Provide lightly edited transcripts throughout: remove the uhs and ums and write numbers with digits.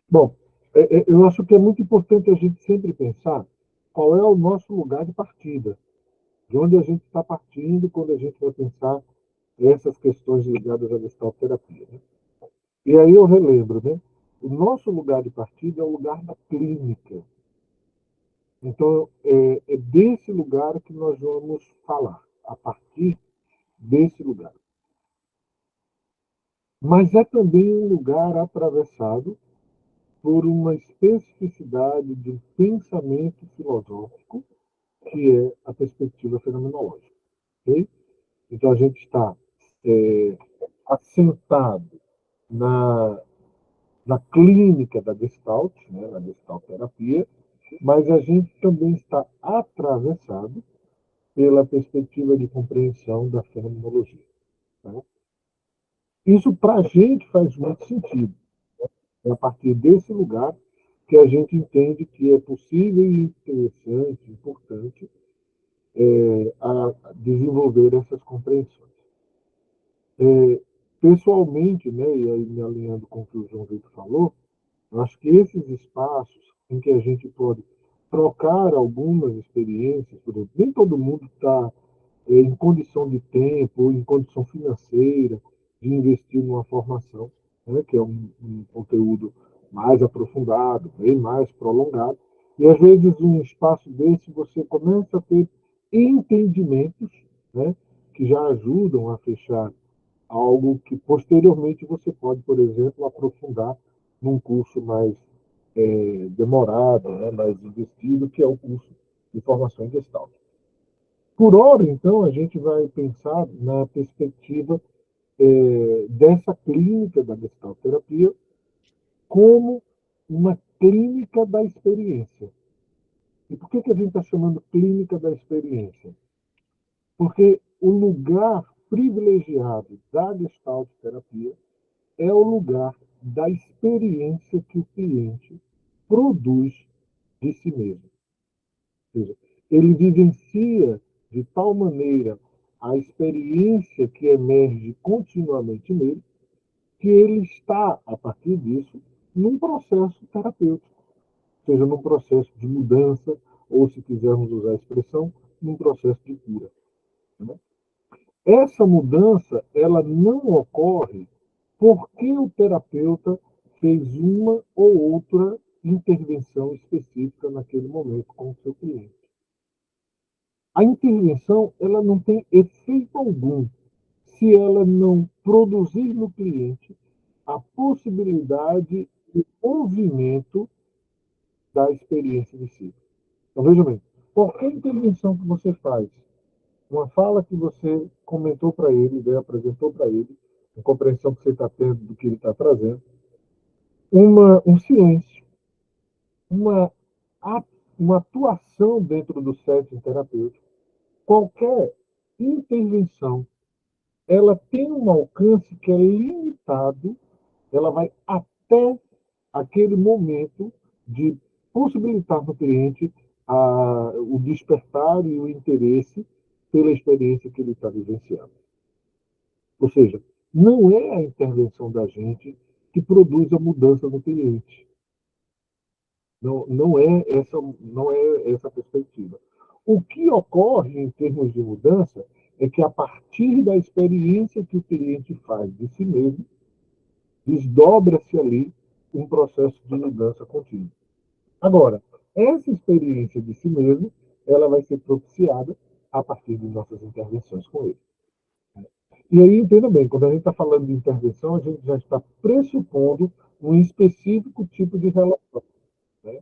Bom, eu acho que é muito importante a gente sempre pensar qual é o nosso lugar de partida, de onde a gente está partindo quando a gente vai pensar essas questões ligadas à gestalterapia, né? E aí eu relembro, né? O nosso lugar de partida é o lugar da clínica. Então, é desse lugar que nós vamos falar, a partir desse lugar. Mas é também um lugar atravessado por uma especificidade de um pensamento filosófico, que é a perspectiva fenomenológica. Okay? Então, a gente está é, assentado na, na clínica da Gestalt, né, na Gestalt terapia, mas a gente também está atravessado pela perspectiva de compreensão da fenomenologia. Tá? Isso, para a gente, faz muito sentido. É a partir desse lugar que a gente entende que é possível e interessante, importante, a desenvolver essas compreensões. É, pessoalmente, né, e aí me alinhando com o que o João Vitor falou, eu acho que esses espaços em que a gente pode trocar algumas experiências, por exemplo, nem todo mundo está em condição de tempo, ou em condição financeira, de investir numa formação, né, que é um conteúdo mais aprofundado, bem mais prolongado. E às vezes um espaço desse você começa a ter entendimentos, né, que já ajudam a fechar algo que posteriormente você pode, por exemplo, aprofundar num curso mais demorado, né, mais investido, que é o curso de formação em Gestalt. Por hora, então, a gente vai pensar na perspectiva dessa clínica da gestalterapia como uma clínica da experiência. E por que a gente está chamando clínica da experiência? Porque o lugar privilegiado da gestalterapia é o lugar da experiência que o cliente produz de si mesmo. Ou seja, ele vivencia de tal maneira a experiência que emerge continuamente nele, que ele está, a partir disso, num processo terapêutico, seja num processo de mudança, ou, se quisermos usar a expressão, num processo de cura. Né? Essa mudança, ela não ocorre porque o terapeuta fez uma ou outra intervenção específica naquele momento com o seu cliente. A intervenção, ela não tem efeito algum se ela não produzir no cliente a possibilidade de movimento da experiência de si. Então, veja bem, qualquer intervenção que você faz, uma fala que você comentou para ele, né, apresentou para ele, a compreensão que você está tendo do que ele está trazendo, um silêncio, uma, uma atuação dentro do setting terapêutico, qualquer intervenção, ela tem um alcance que é limitado, ela vai até aquele momento de possibilitar no cliente o despertar e o interesse pela experiência que ele está vivenciando. Ou seja, não é a intervenção da gente que produz a mudança no cliente. Não é essa a perspectiva. O que ocorre em termos de mudança é que, a partir da experiência que o cliente faz de si mesmo, desdobra-se ali um processo de mudança contínua. Agora, essa experiência de si mesmo, ela vai ser propiciada a partir de nossas intervenções com ele. E aí, entenda bem, quando a gente está falando de intervenção, a gente já está pressupondo um específico tipo de relação, né?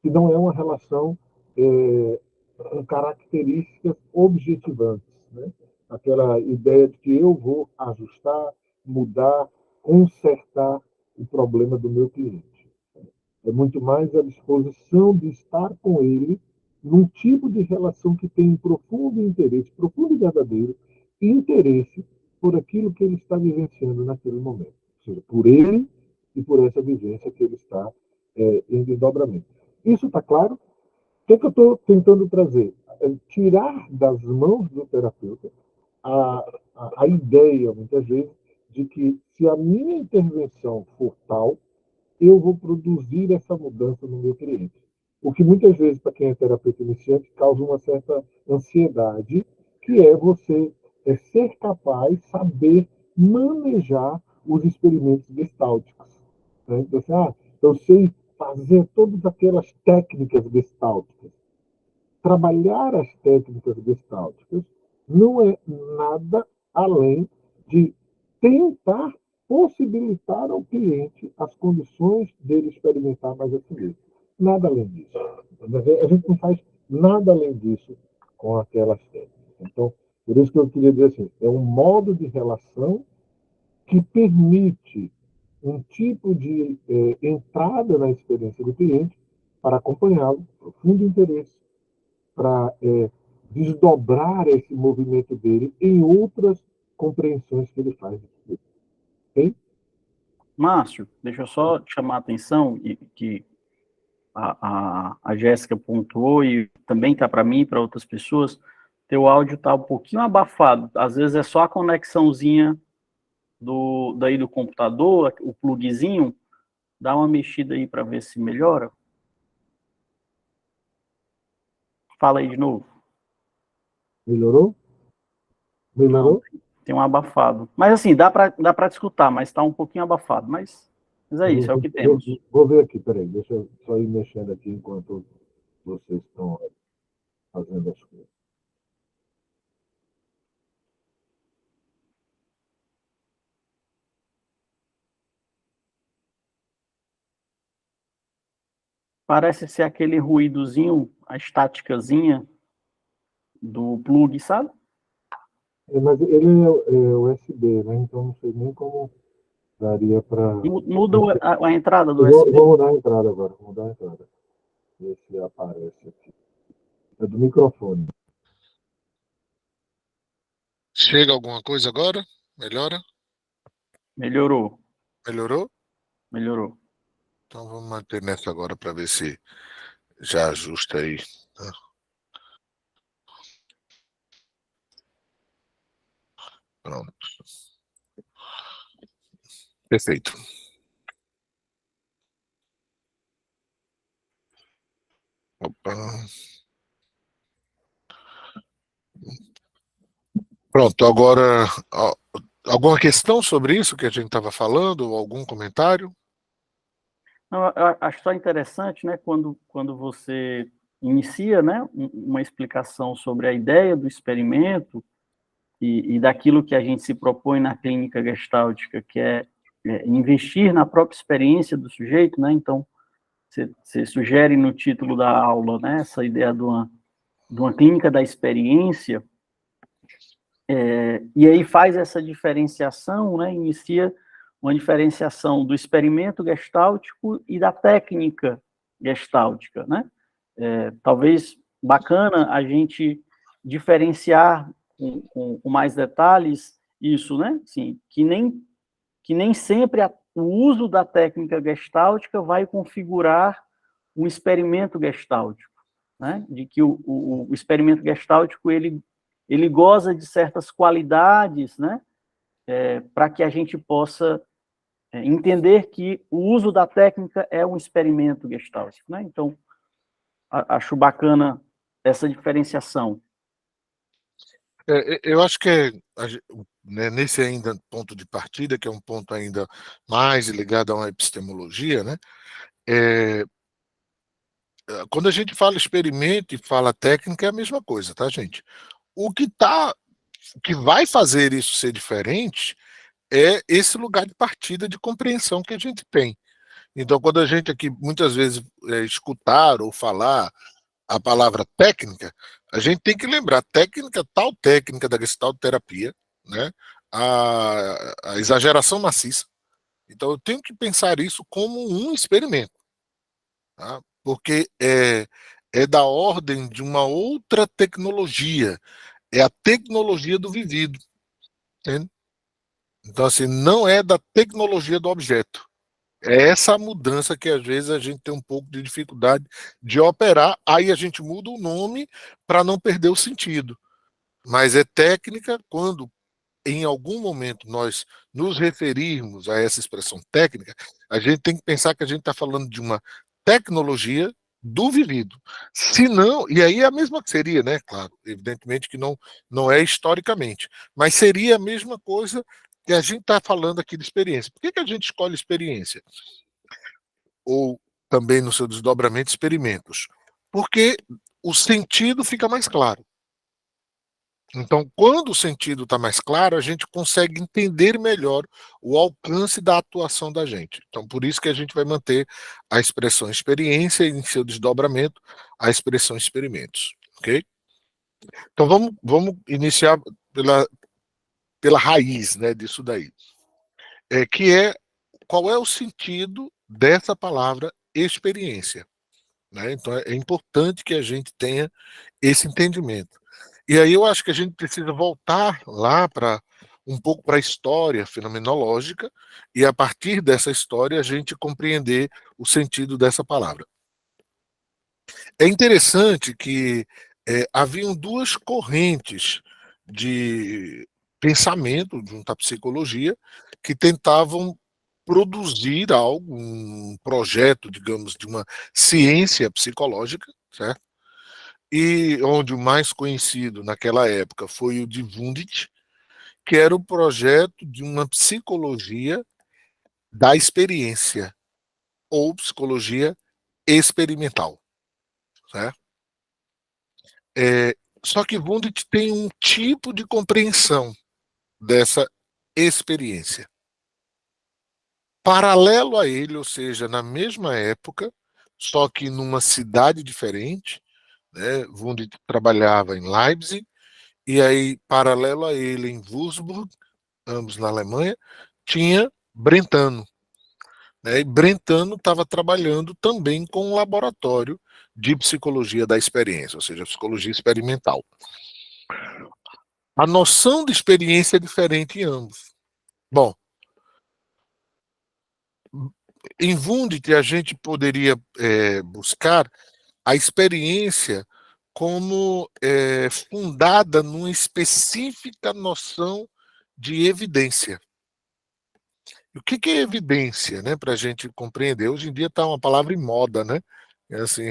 Que não é uma relação com características objetivantes, né? Aquela ideia de que eu vou ajustar, mudar, consertar o problema do meu cliente. É muito mais a disposição de estar com ele num tipo de relação que tem um profundo interesse, profundo e verdadeiro interesse por aquilo que ele está vivenciando naquele momento. Ou seja, por ele e por essa vivência que ele está em desdobramento. Isso está claro? O que eu estou tentando trazer? É tirar das mãos do terapeuta a ideia, muitas vezes, de que se a minha intervenção for tal, eu vou produzir essa mudança no meu cliente. O que muitas vezes, para quem é terapeuta iniciante, causa uma certa ansiedade, que é você ser capaz, saber manejar os experimentos gestálticos. Né? Então, assim, eu sei fazer todas aquelas técnicas gestálticas. Trabalhar as técnicas gestálticas não é nada além de tentar possibilitar ao cliente as condições dele experimentar mais a si mesmo. Nada além disso. A gente não faz nada além disso com aquelas técnicas. Então, por isso que eu queria dizer assim, é um modo de relação que permite um tipo de entrada na experiência do cliente para acompanhá-lo, profundo interesse, para desdobrar esse movimento dele em outras compreensões que ele faz. Okay? Márcio, deixa eu só chamar a atenção que a Jéssica pontuou e também está para mim e para outras pessoas, teu áudio está um pouquinho abafado. Às vezes é só a conexãozinha daí do computador, o plugzinho, dá uma mexida aí para ver se melhora. Fala aí de novo. Melhorou? Não, Melhorou? tem um abafado. Mas assim, dá para escutar, mas está um pouquinho abafado. Mas é isso, é o que temos. Vou ver aqui, peraí, deixa eu só ir mexendo aqui enquanto vocês estão fazendo as coisas. Parece ser aquele ruídozinho, a estáticazinha do plug, sabe? Mas ele é USB, né? Então não sei nem como daria para. Muda a entrada do Eu USB. vou mudar a entrada agora, vou mudar a entrada. Ver se aparece aqui. É do microfone. Chega alguma coisa agora? Melhora? Melhorou. Melhorou? Melhorou. Então vamos manter nessa agora para ver se já ajusta aí. Tá? Pronto. Perfeito. Opa. Pronto, agora alguma questão sobre isso que a gente estava falando? Ou algum comentário? Não, eu acho só interessante, né, quando você inicia, né, uma explicação sobre a ideia do experimento e daquilo que a gente se propõe na clínica gestáltica, que é investir na própria experiência do sujeito, né, então você sugere no título da aula, né, essa ideia de uma clínica da experiência, e aí faz essa diferenciação, né, inicia uma diferenciação do experimento gestáltico e da técnica gestáltica, né? Talvez bacana a gente diferenciar com mais detalhes isso, né? Assim, que nem sempre o uso da técnica gestáltica vai configurar um experimento gestáltico, né? De que o experimento gestáltico ele goza de certas qualidades, né? Para que a gente possa entender que o uso da técnica é um experimento gestáltico, né? Então, acho bacana essa diferenciação. Eu acho que né, nesse ainda ponto de partida, que é um ponto ainda mais ligado a uma epistemologia, né? Quando a gente fala experimento e fala técnica, é a mesma coisa, tá, gente? O que vai fazer isso ser diferente é esse lugar de partida de compreensão que a gente tem. Então, quando a gente aqui muitas vezes escutar ou falar a palavra técnica, a gente tem que lembrar técnica, tal técnica da Gestalt terapia, né? A exageração maciça. Então, eu tenho que pensar isso como um experimento, tá? Porque é da ordem de uma outra tecnologia, é a tecnologia do vivido, entende? Então, assim, não é da tecnologia do objeto. É essa mudança que às vezes a gente tem um pouco de dificuldade de operar, aí a gente muda o nome para não perder o sentido. Mas é técnica quando em algum momento nós nos referirmos a essa expressão técnica, a gente tem que pensar que a gente está falando de uma tecnologia do vivido. Se não, e aí é a mesma que seria, né? Claro, evidentemente que não é historicamente, mas seria a mesma coisa que a gente está falando aqui de experiência. Por que a gente escolhe experiência? Ou também no seu desdobramento, experimentos? Porque o sentido fica mais claro. Então, quando o sentido está mais claro, a gente consegue entender melhor o alcance da atuação da gente. Então, por isso que a gente vai manter a expressão experiência e, em seu desdobramento, a expressão experimentos. Ok? Então, vamos iniciar pela raiz, né, disso daí. Qual é o sentido dessa palavra experiência? Né? Então, é importante que a gente tenha esse entendimento. E aí eu acho que a gente precisa voltar lá um pouco para a história fenomenológica e, a partir dessa história, a gente compreender o sentido dessa palavra. É interessante que haviam duas correntes de pensamento junto à psicologia que tentavam produzir algo, um projeto, digamos, de uma ciência psicológica, certo? E onde o mais conhecido naquela época foi o de Wundt, que era o projeto de uma psicologia da experiência, ou psicologia experimental. Certo? Só que Wundt tem um tipo de compreensão dessa experiência. Paralelo a ele, ou seja, na mesma época, só que numa cidade diferente, né? Wundt trabalhava em Leipzig, e aí, paralelo a ele, em Würzburg, ambos na Alemanha, tinha Brentano. Né? E Brentano estava trabalhando também com um laboratório de psicologia da experiência, ou seja, psicologia experimental. A noção de experiência é diferente em ambos. Bom, em Wundt a gente poderia buscar a experiência como fundada numa específica noção de evidência. O que é evidência, né, para a gente compreender? Hoje em dia está uma palavra em moda, né? Assim,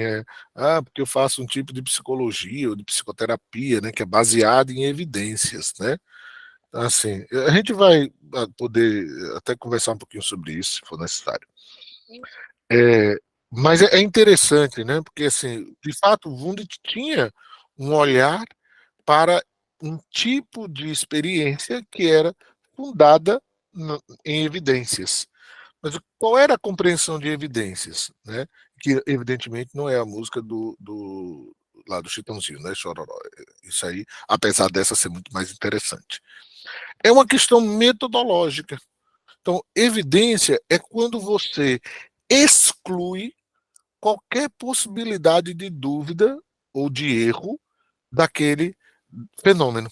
porque eu faço um tipo de psicologia ou de psicoterapia, né, que é baseada em evidências, né? Assim, a gente vai poder até conversar um pouquinho sobre isso, se for necessário. Mas é interessante, né? Porque, assim, de fato, o Wundt tinha um olhar para um tipo de experiência que era fundada em evidências. Mas qual era a compreensão de evidências? Né? Que, evidentemente, não é a música lá do Chitãozinho, né? Chororó. Isso aí, apesar dessa ser muito mais interessante. É uma questão metodológica. Então, evidência é quando você exclui qualquer possibilidade de dúvida ou de erro daquele fenômeno,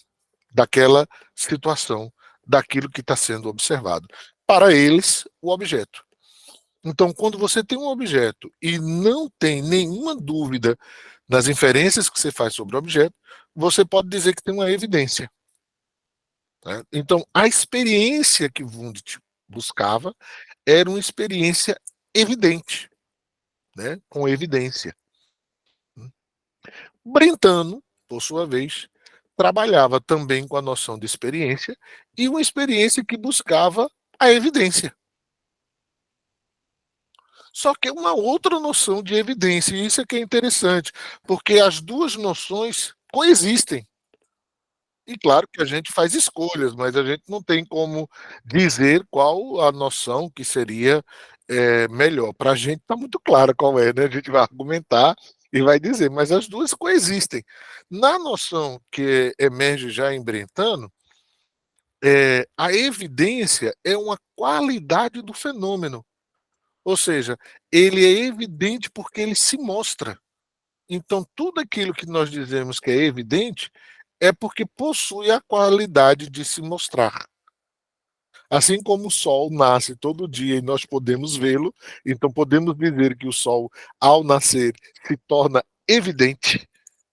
daquela situação, daquilo que está sendo observado. Para eles, o objeto. Então, quando você tem um objeto e não tem nenhuma dúvida nas inferências que você faz sobre o objeto, você pode dizer que tem uma evidência. Né? Então, a experiência que Wundt buscava era uma experiência evidente, né? Com evidência. Brentano, por sua vez, trabalhava também com a noção de experiência e uma experiência que buscava a evidência. Só que é uma outra noção de evidência, e isso é que é interessante, porque as duas noções coexistem. E claro que a gente faz escolhas, mas a gente não tem como dizer qual a noção que seria melhor. Para a gente está muito claro qual é, né? A gente vai argumentar e vai dizer, mas as duas coexistem. Na noção que emerge já em Brentano, a evidência é uma qualidade do fenômeno. Ou seja, ele é evidente porque ele se mostra. Então, tudo aquilo que nós dizemos que é evidente é porque possui a qualidade de se mostrar. Assim como o Sol nasce todo dia e nós podemos vê-lo, então podemos dizer que o Sol, ao nascer, se torna evidente,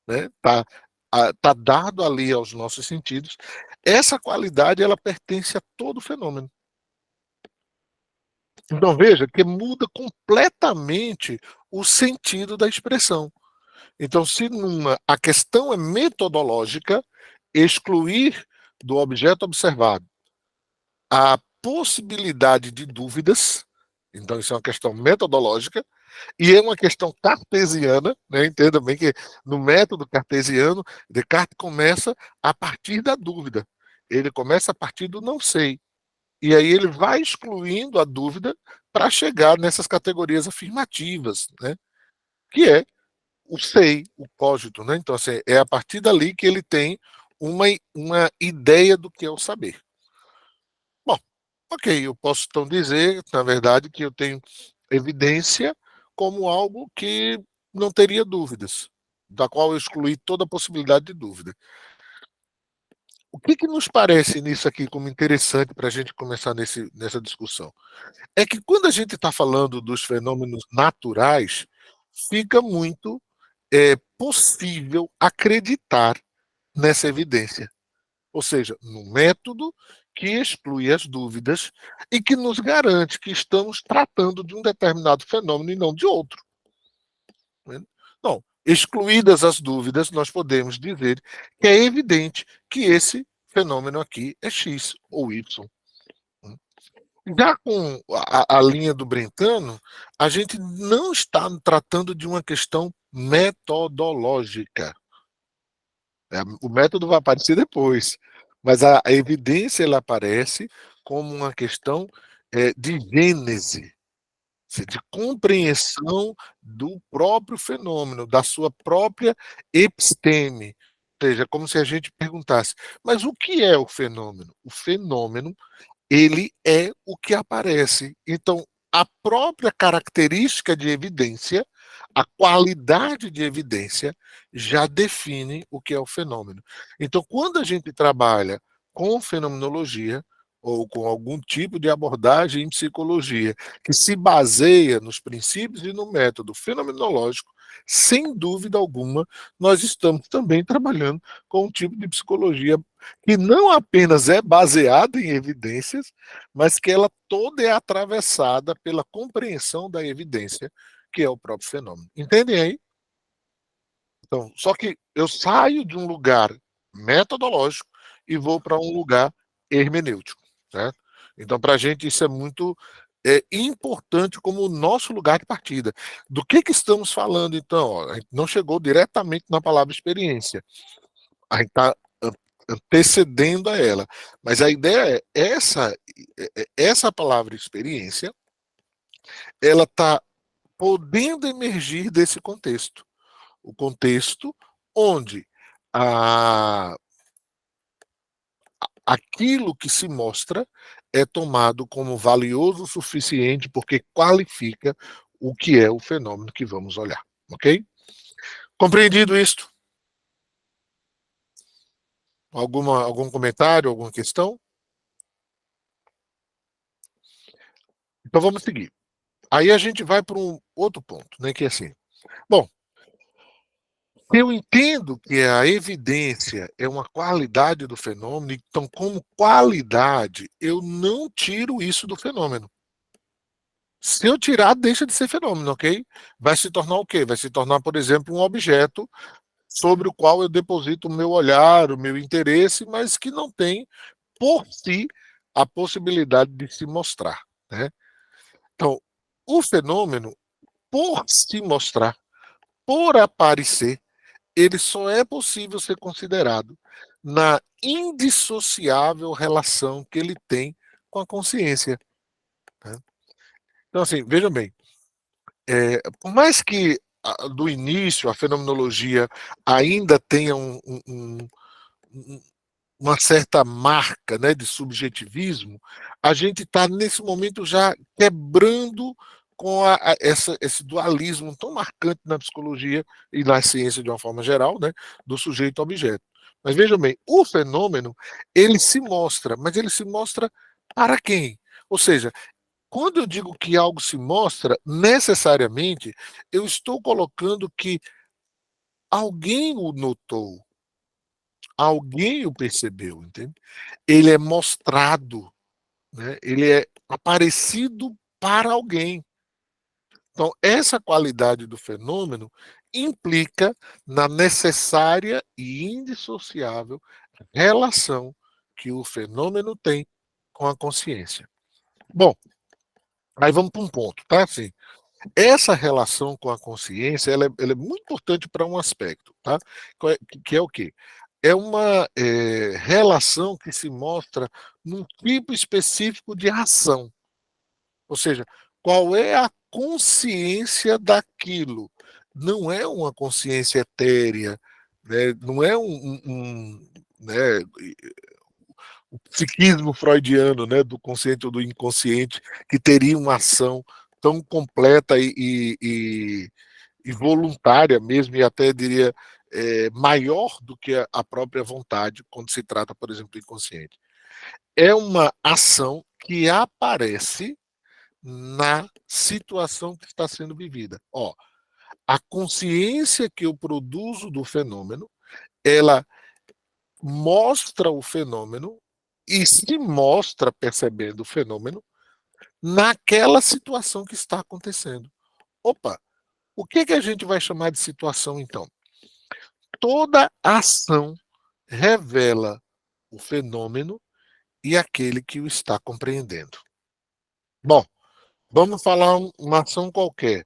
né? Tá dado ali aos nossos sentidos. essa qualidade ela pertence a todo fenômeno. Então veja que muda completamente o sentido da expressão. Então, se a questão é metodológica, excluir do objeto observado a possibilidade de dúvidas, então isso é uma questão metodológica, e é uma questão cartesiana, né? Entenda bem que no método cartesiano, Descartes começa a partir da dúvida, ele começa a partir do não sei, e aí ele vai excluindo a dúvida para chegar nessas categorias afirmativas, né? Que é o sei, o cogito, né? Então, assim, é a partir dali que ele tem uma ideia do que é o saber. Bom, ok, eu posso então dizer, na verdade, que eu tenho evidência como algo que não teria dúvidas, da qual eu excluí toda a possibilidade de dúvida. O que nos parece nisso aqui como interessante para a gente começar nessa discussão? É que quando a gente está falando dos fenômenos naturais, fica muito possível acreditar nessa evidência. Ou seja, no método que exclui as dúvidas e que nos garante que estamos tratando de um determinado fenômeno e não de outro. Não, excluídas as dúvidas, nós podemos dizer que é evidente que esse fenômeno aqui é X ou Y. Já com a linha do Brentano, a gente não está tratando de uma questão metodológica. O método vai aparecer depois, mas a evidência ela aparece como uma questão de gênese, de compreensão do próprio fenômeno, da sua própria episteme. Ou seja, como se a gente perguntasse, mas o que é o fenômeno? O fenômeno ele é o que aparece. Então, a própria característica de evidência, a qualidade de evidência, já define o que é o fenômeno. Então, quando a gente trabalha com fenomenologia, ou com algum tipo de abordagem em psicologia, que se baseia nos princípios e no método fenomenológico, sem dúvida alguma, nós estamos também trabalhando com um tipo de psicologia que não apenas é baseada em evidências, mas que ela toda é atravessada pela compreensão da evidência, que é o próprio fenômeno. Entendem aí? Então, só que eu saio de um lugar metodológico e vou para um lugar hermenêutico. Certo? Então, para a gente, isso é muito importante como o nosso lugar de partida. Do que estamos falando, então? Ó, a gente não chegou diretamente na palavra experiência. A gente está antecedendo a ela. Mas a ideia é essa palavra experiência, ela está podendo emergir desse contexto. O contexto onde aquilo que se mostra é tomado como valioso o suficiente porque qualifica o que é o fenômeno que vamos olhar. Ok? Compreendido isto? Algum comentário, alguma questão? Então vamos seguir. Aí a gente vai para um outro ponto, né, que é assim. Bom, eu entendo que a evidência é uma qualidade do fenômeno, então, como qualidade, eu não tiro isso do fenômeno. Se eu tirar, deixa de ser fenômeno, ok? Vai se tornar o quê? Vai se tornar, por exemplo, um objeto sobre o qual eu deposito o meu olhar, o meu interesse, mas que não tem, por si, a possibilidade de se mostrar, né? Então, o fenômeno, por se mostrar, por aparecer, ele só é possível ser considerado na indissociável relação que ele tem com a consciência. Né? Então, assim, vejam bem, por mais que do início a fenomenologia ainda tenha uma certa marca, né, de subjetivismo, a gente está nesse momento já quebrando com esse dualismo tão marcante na psicologia e na ciência de uma forma geral, né, do sujeito-objeto. Mas vejam bem, o fenômeno, ele se mostra, mas ele se mostra para quem? Ou seja, quando eu digo que algo se mostra, necessariamente, eu estou colocando que alguém o notou, alguém o percebeu, entende? Ele é mostrado, né? Ele é aparecido para alguém. Então, essa qualidade do fenômeno implica na necessária e indissociável relação que o fenômeno tem com a consciência. Bom, aí vamos para um ponto, tá? Assim, essa relação com a consciência, ela é muito importante para um aspecto, tá? Que é o quê? É uma relação que se mostra num tipo específico de ação. Ou seja, qual é a consciência daquilo? Não é uma consciência etérea, né? Não é né, o psiquismo freudiano, né, do consciente ou do inconsciente, que teria uma ação tão completa e voluntária mesmo, e até diria maior do que a própria vontade, quando se trata, por exemplo, do inconsciente. É uma ação que aparece na situação que está sendo vivida. Ó, a consciência que eu produzo do fenômeno, ela mostra o fenômeno e se mostra percebendo o fenômeno naquela situação que está acontecendo. Opa, o que a gente vai chamar de situação então? Toda ação revela o fenômeno e aquele que o está compreendendo. Bom, vamos falar uma ação qualquer.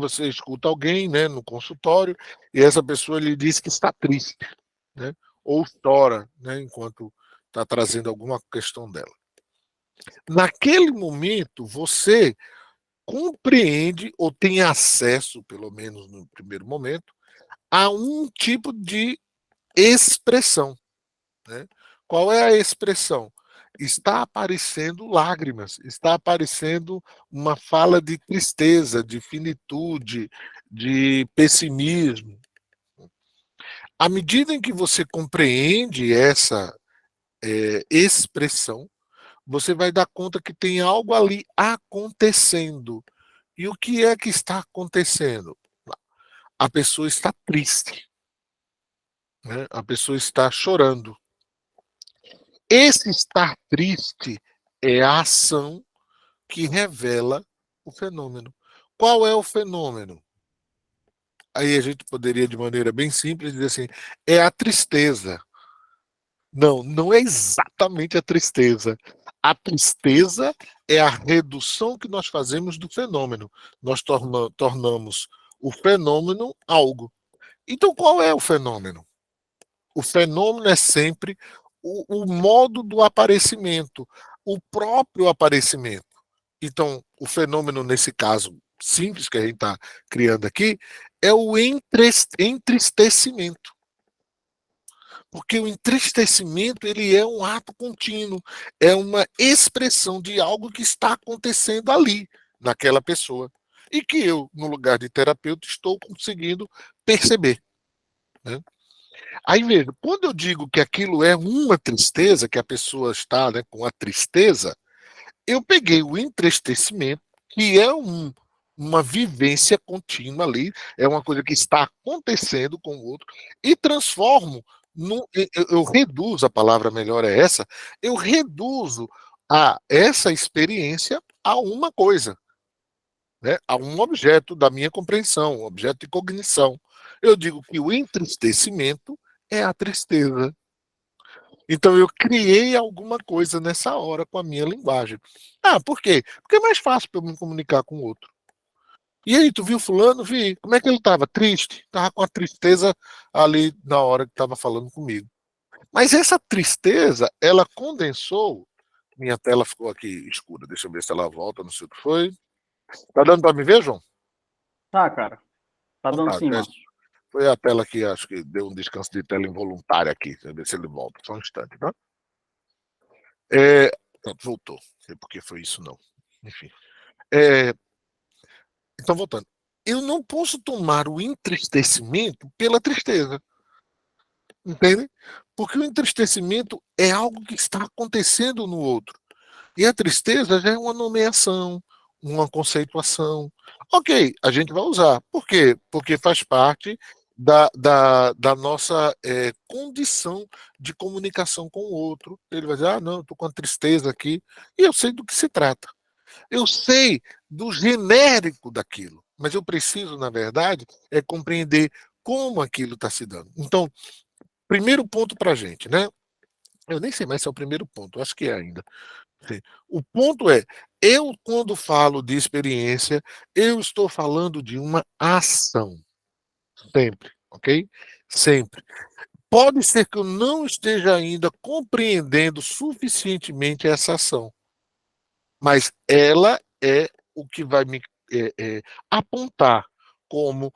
Você escuta alguém, né, no consultório, e essa pessoa lhe diz que está triste, né, ou chora, né, enquanto está trazendo alguma questão dela. Naquele momento, você compreende ou tem acesso, pelo menos no primeiro momento, a um tipo de expressão, né? Qual é a expressão? Está aparecendo lágrimas, está aparecendo uma fala de tristeza, de finitude, de pessimismo. À medida em que você compreende essa expressão, você vai dar conta que tem algo ali acontecendo. E o que é que está acontecendo? A pessoa está triste, né? A pessoa está chorando. Esse estar triste é a ação que revela o fenômeno. Qual é o fenômeno? Aí a gente poderia, de maneira bem simples, dizer assim: é a tristeza. Não, não é exatamente a tristeza. A tristeza é a redução que nós fazemos do fenômeno. Nós tornamos o fenômeno algo. Então, qual é o fenômeno? O fenômeno é sempre o modo do aparecimento, o próprio aparecimento. Então, o fenômeno, nesse caso simples que a gente está criando aqui, é o entristecimento. Porque o entristecimento, ele é um ato contínuo, é uma expressão de algo que está acontecendo ali, naquela pessoa, e que eu, no lugar de terapeuta, estou conseguindo perceber, né? Aí veja, quando eu digo que aquilo é uma tristeza, que a pessoa está, né, com a tristeza, eu peguei o entristecimento, que é uma vivência contínua ali, é uma coisa que está acontecendo com o outro, e transformo, eu reduzo, a palavra melhor é essa, eu reduzo essa experiência a uma coisa, né, a um objeto da minha compreensão, um objeto de cognição. Eu digo que o entristecimento é a tristeza. Então eu criei alguma coisa nessa hora com a minha linguagem. Ah, por quê? Porque é mais fácil para eu me comunicar com o outro. E aí, tu viu fulano? Vi. Como é que ele estava? Triste. Estava com a tristeza ali na hora que estava falando comigo. Mas essa tristeza, ela condensou. Minha tela ficou aqui escura. Deixa eu ver se ela volta, não sei o que foi. Tá dando para me ver, João? Tá, cara. Tá Então dando tá, sim, Márcio. foi a tela que acho que deu um descanso de tela involuntário aqui. Deixa eu ver se ele volta. Só um instante, tá? Pronto, voltou. Não sei por que foi isso, não. Enfim. Então, voltando. Eu não posso tomar o entristecimento pela tristeza. Entende? Porque o entristecimento é algo que está acontecendo no outro. E a tristeza já é uma nomeação, uma conceituação. Ok, a gente vai usar. Por quê? Porque faz parte da nossa condição de comunicação com o outro. Ele vai dizer, ah, não, eu estou com uma tristeza aqui, e eu sei do que se trata. Eu sei do genérico daquilo, mas eu preciso, na verdade, compreender como aquilo está se dando. Então, primeiro ponto para a gente, né? Eu nem sei mais se é o primeiro ponto, acho que é ainda. Sim. O ponto é, eu quando falo de experiência, eu estou falando de uma ação. Sempre, ok? Sempre. Pode ser que eu não esteja ainda compreendendo suficientemente essa ação, mas ela é o que vai me apontar como,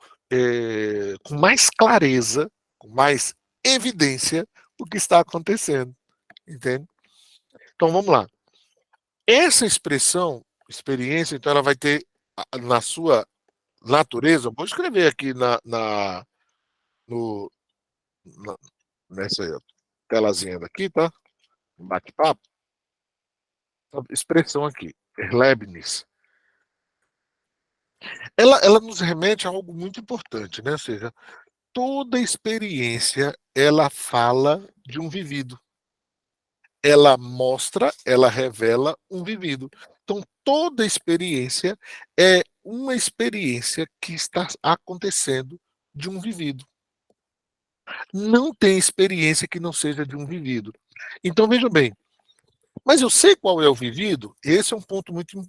com mais clareza, com mais evidência, o que está acontecendo, entende? Então vamos lá. Essa expressão, experiência, então ela vai ter na sua natureza, vou escrever aqui no, na- nessa telazinha daqui, tá? Bate-papo, a expressão aqui, Leibniz. Ela nos remete a algo muito importante, né? Ou seja, toda experiência ela fala de um vivido. Ela mostra, ela revela um vivido. Então, toda experiência é uma experiência que está acontecendo de um vivido. Não tem experiência que não seja de um vivido. Então, veja bem, mas eu sei qual é o vivido? Esse é um ponto muito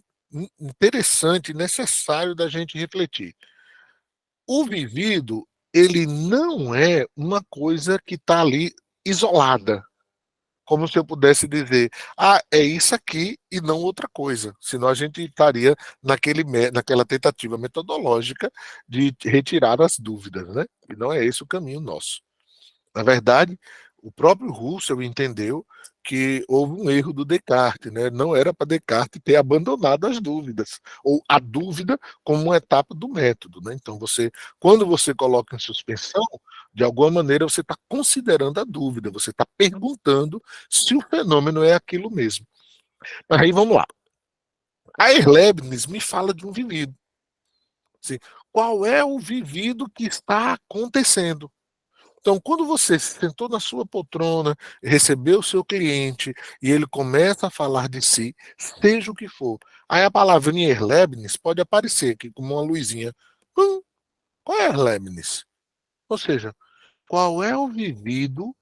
interessante e necessário da gente refletir. O vivido, ele não é uma coisa que está ali isolada, como se eu pudesse dizer, ah, é isso aqui e não outra coisa. Senão a gente estaria naquela tentativa metodológica de retirar as dúvidas, né? E não é esse o caminho nosso. Na verdade, o próprio Russell entendeu que houve um erro do Descartes, né? Não era para Descartes ter abandonado as dúvidas, ou a dúvida como uma etapa do método, né? Então, quando você coloca em suspensão, de alguma maneira você está considerando a dúvida, você está perguntando se o fenômeno é aquilo mesmo. Mas aí vamos lá. A Leibniz me fala de um vivido. Assim, qual é o vivido que está acontecendo? Então, quando você sentou na sua poltrona, recebeu o seu cliente e ele começa a falar de si, seja o que for, aí a palavrinha Leibniz pode aparecer aqui como uma luzinha. Qual é Leibniz? Ou seja, qual é o vivido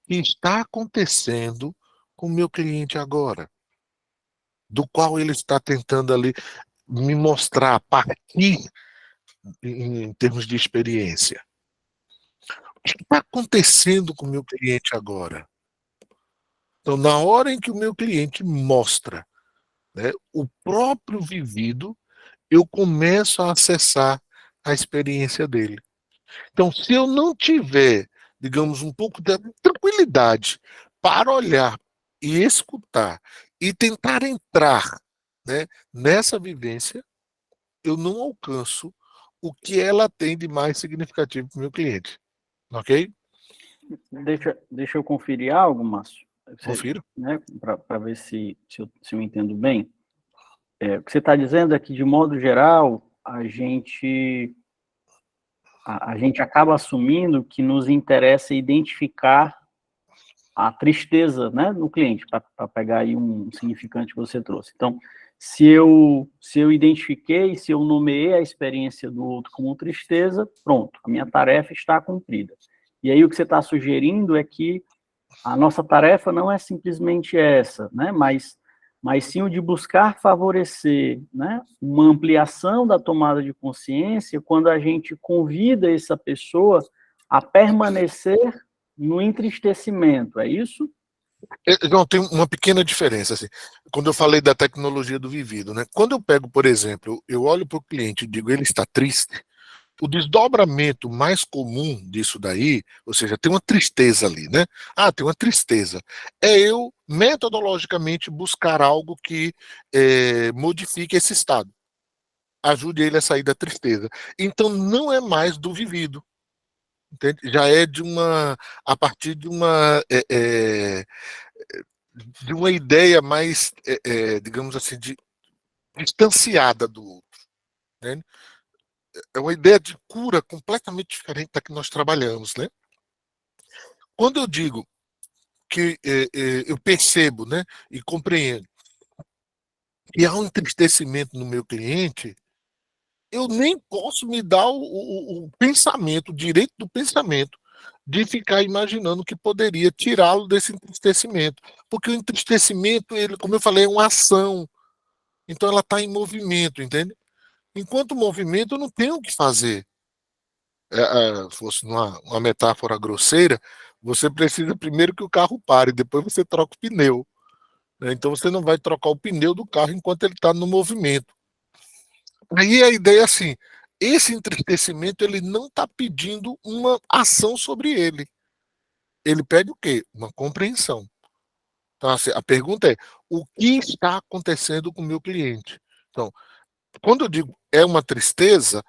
que está acontecendo com o meu cliente agora? Do qual ele está tentando ali me mostrar a partir em termos de experiência. O que está acontecendo com o meu cliente agora? Então, na hora em que o meu cliente mostra, né, o próprio vivido, eu começo a acessar a experiência dele. Então, se eu não tiver, digamos, um pouco de tranquilidade para olhar e escutar e tentar entrar, né, nessa vivência, eu não alcanço o que ela tem de mais significativo para o meu cliente. Ok? Deixa eu conferir algo, Márcio. Confira. Né, para ver se eu entendo bem. O que você está dizendo é que, de modo geral, a gente acaba assumindo que nos interessa identificar a tristeza, né, no cliente, para pegar aí um significante que você trouxe. Então, se eu identifiquei, se eu nomeei a experiência do outro como tristeza, pronto, a minha tarefa está cumprida. E aí o que você está sugerindo é que a nossa tarefa não é simplesmente essa, né, mas sim o de buscar favorecer, né, uma ampliação da tomada de consciência quando a gente convida essa pessoa a permanecer no entristecimento, é isso? Não, tem uma pequena diferença. Assim. Quando eu falei da tecnologia do vivido, né? Quando eu pego, por exemplo, eu olho para o cliente e digo, ele está triste, o desdobramento mais comum disso daí, ou seja, tem uma tristeza ali, né? Ah, tem uma tristeza. É eu, metodologicamente, buscar algo que modifique esse estado. Ajude ele a sair da tristeza. Então, não é mais do vivido. Entende? Já é a partir de uma ideia mais, digamos assim, distanciada do outro. Né? é uma ideia de cura completamente diferente da que nós trabalhamos, né? Quando eu digo que eu percebo, né, e compreendo que há um entristecimento no meu cliente, eu nem posso me dar o pensamento, o direito do pensamento, de ficar imaginando que poderia tirá-lo desse entristecimento. Porque o entristecimento, ele, como eu falei, é uma ação. Então ela está em movimento, entende? Enquanto movimento, eu não tenho o que fazer. Fosse uma metáfora grosseira, você precisa primeiro que o carro pare, depois você troca o pneu, né? Então você não vai trocar o pneu do carro enquanto ele está no movimento. Aí a ideia é assim, esse entristecimento ele não está pedindo uma ação sobre ele. Ele pede o quê? Uma compreensão. Então, assim, a pergunta é, o que está acontecendo com o meu cliente? Então, quando eu digo é uma tristeza,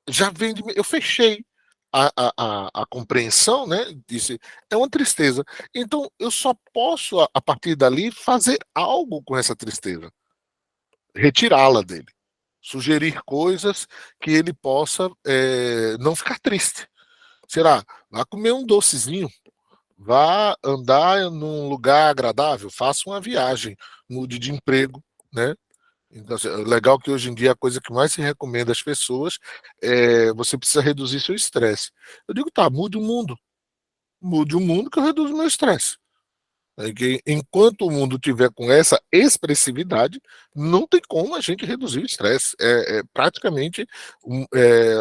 já vem de mim, eu fechei a compreensão, né? Disse, é uma tristeza. Então, eu só posso, a partir dali, fazer algo com essa tristeza, retirá-la dele, sugerir coisas que ele possa não ficar triste. Será? Vá comer um docezinho, vá andar num lugar agradável, faça uma viagem, mude de emprego, né? Então, assim, legal que hoje em dia a coisa que mais se recomenda às pessoas é você precisa reduzir seu estresse. Eu digo, tá, mude o mundo que eu reduzo meu estresse. É que enquanto o mundo tiver com essa expressividade, não tem como a gente reduzir o estresse. É praticamente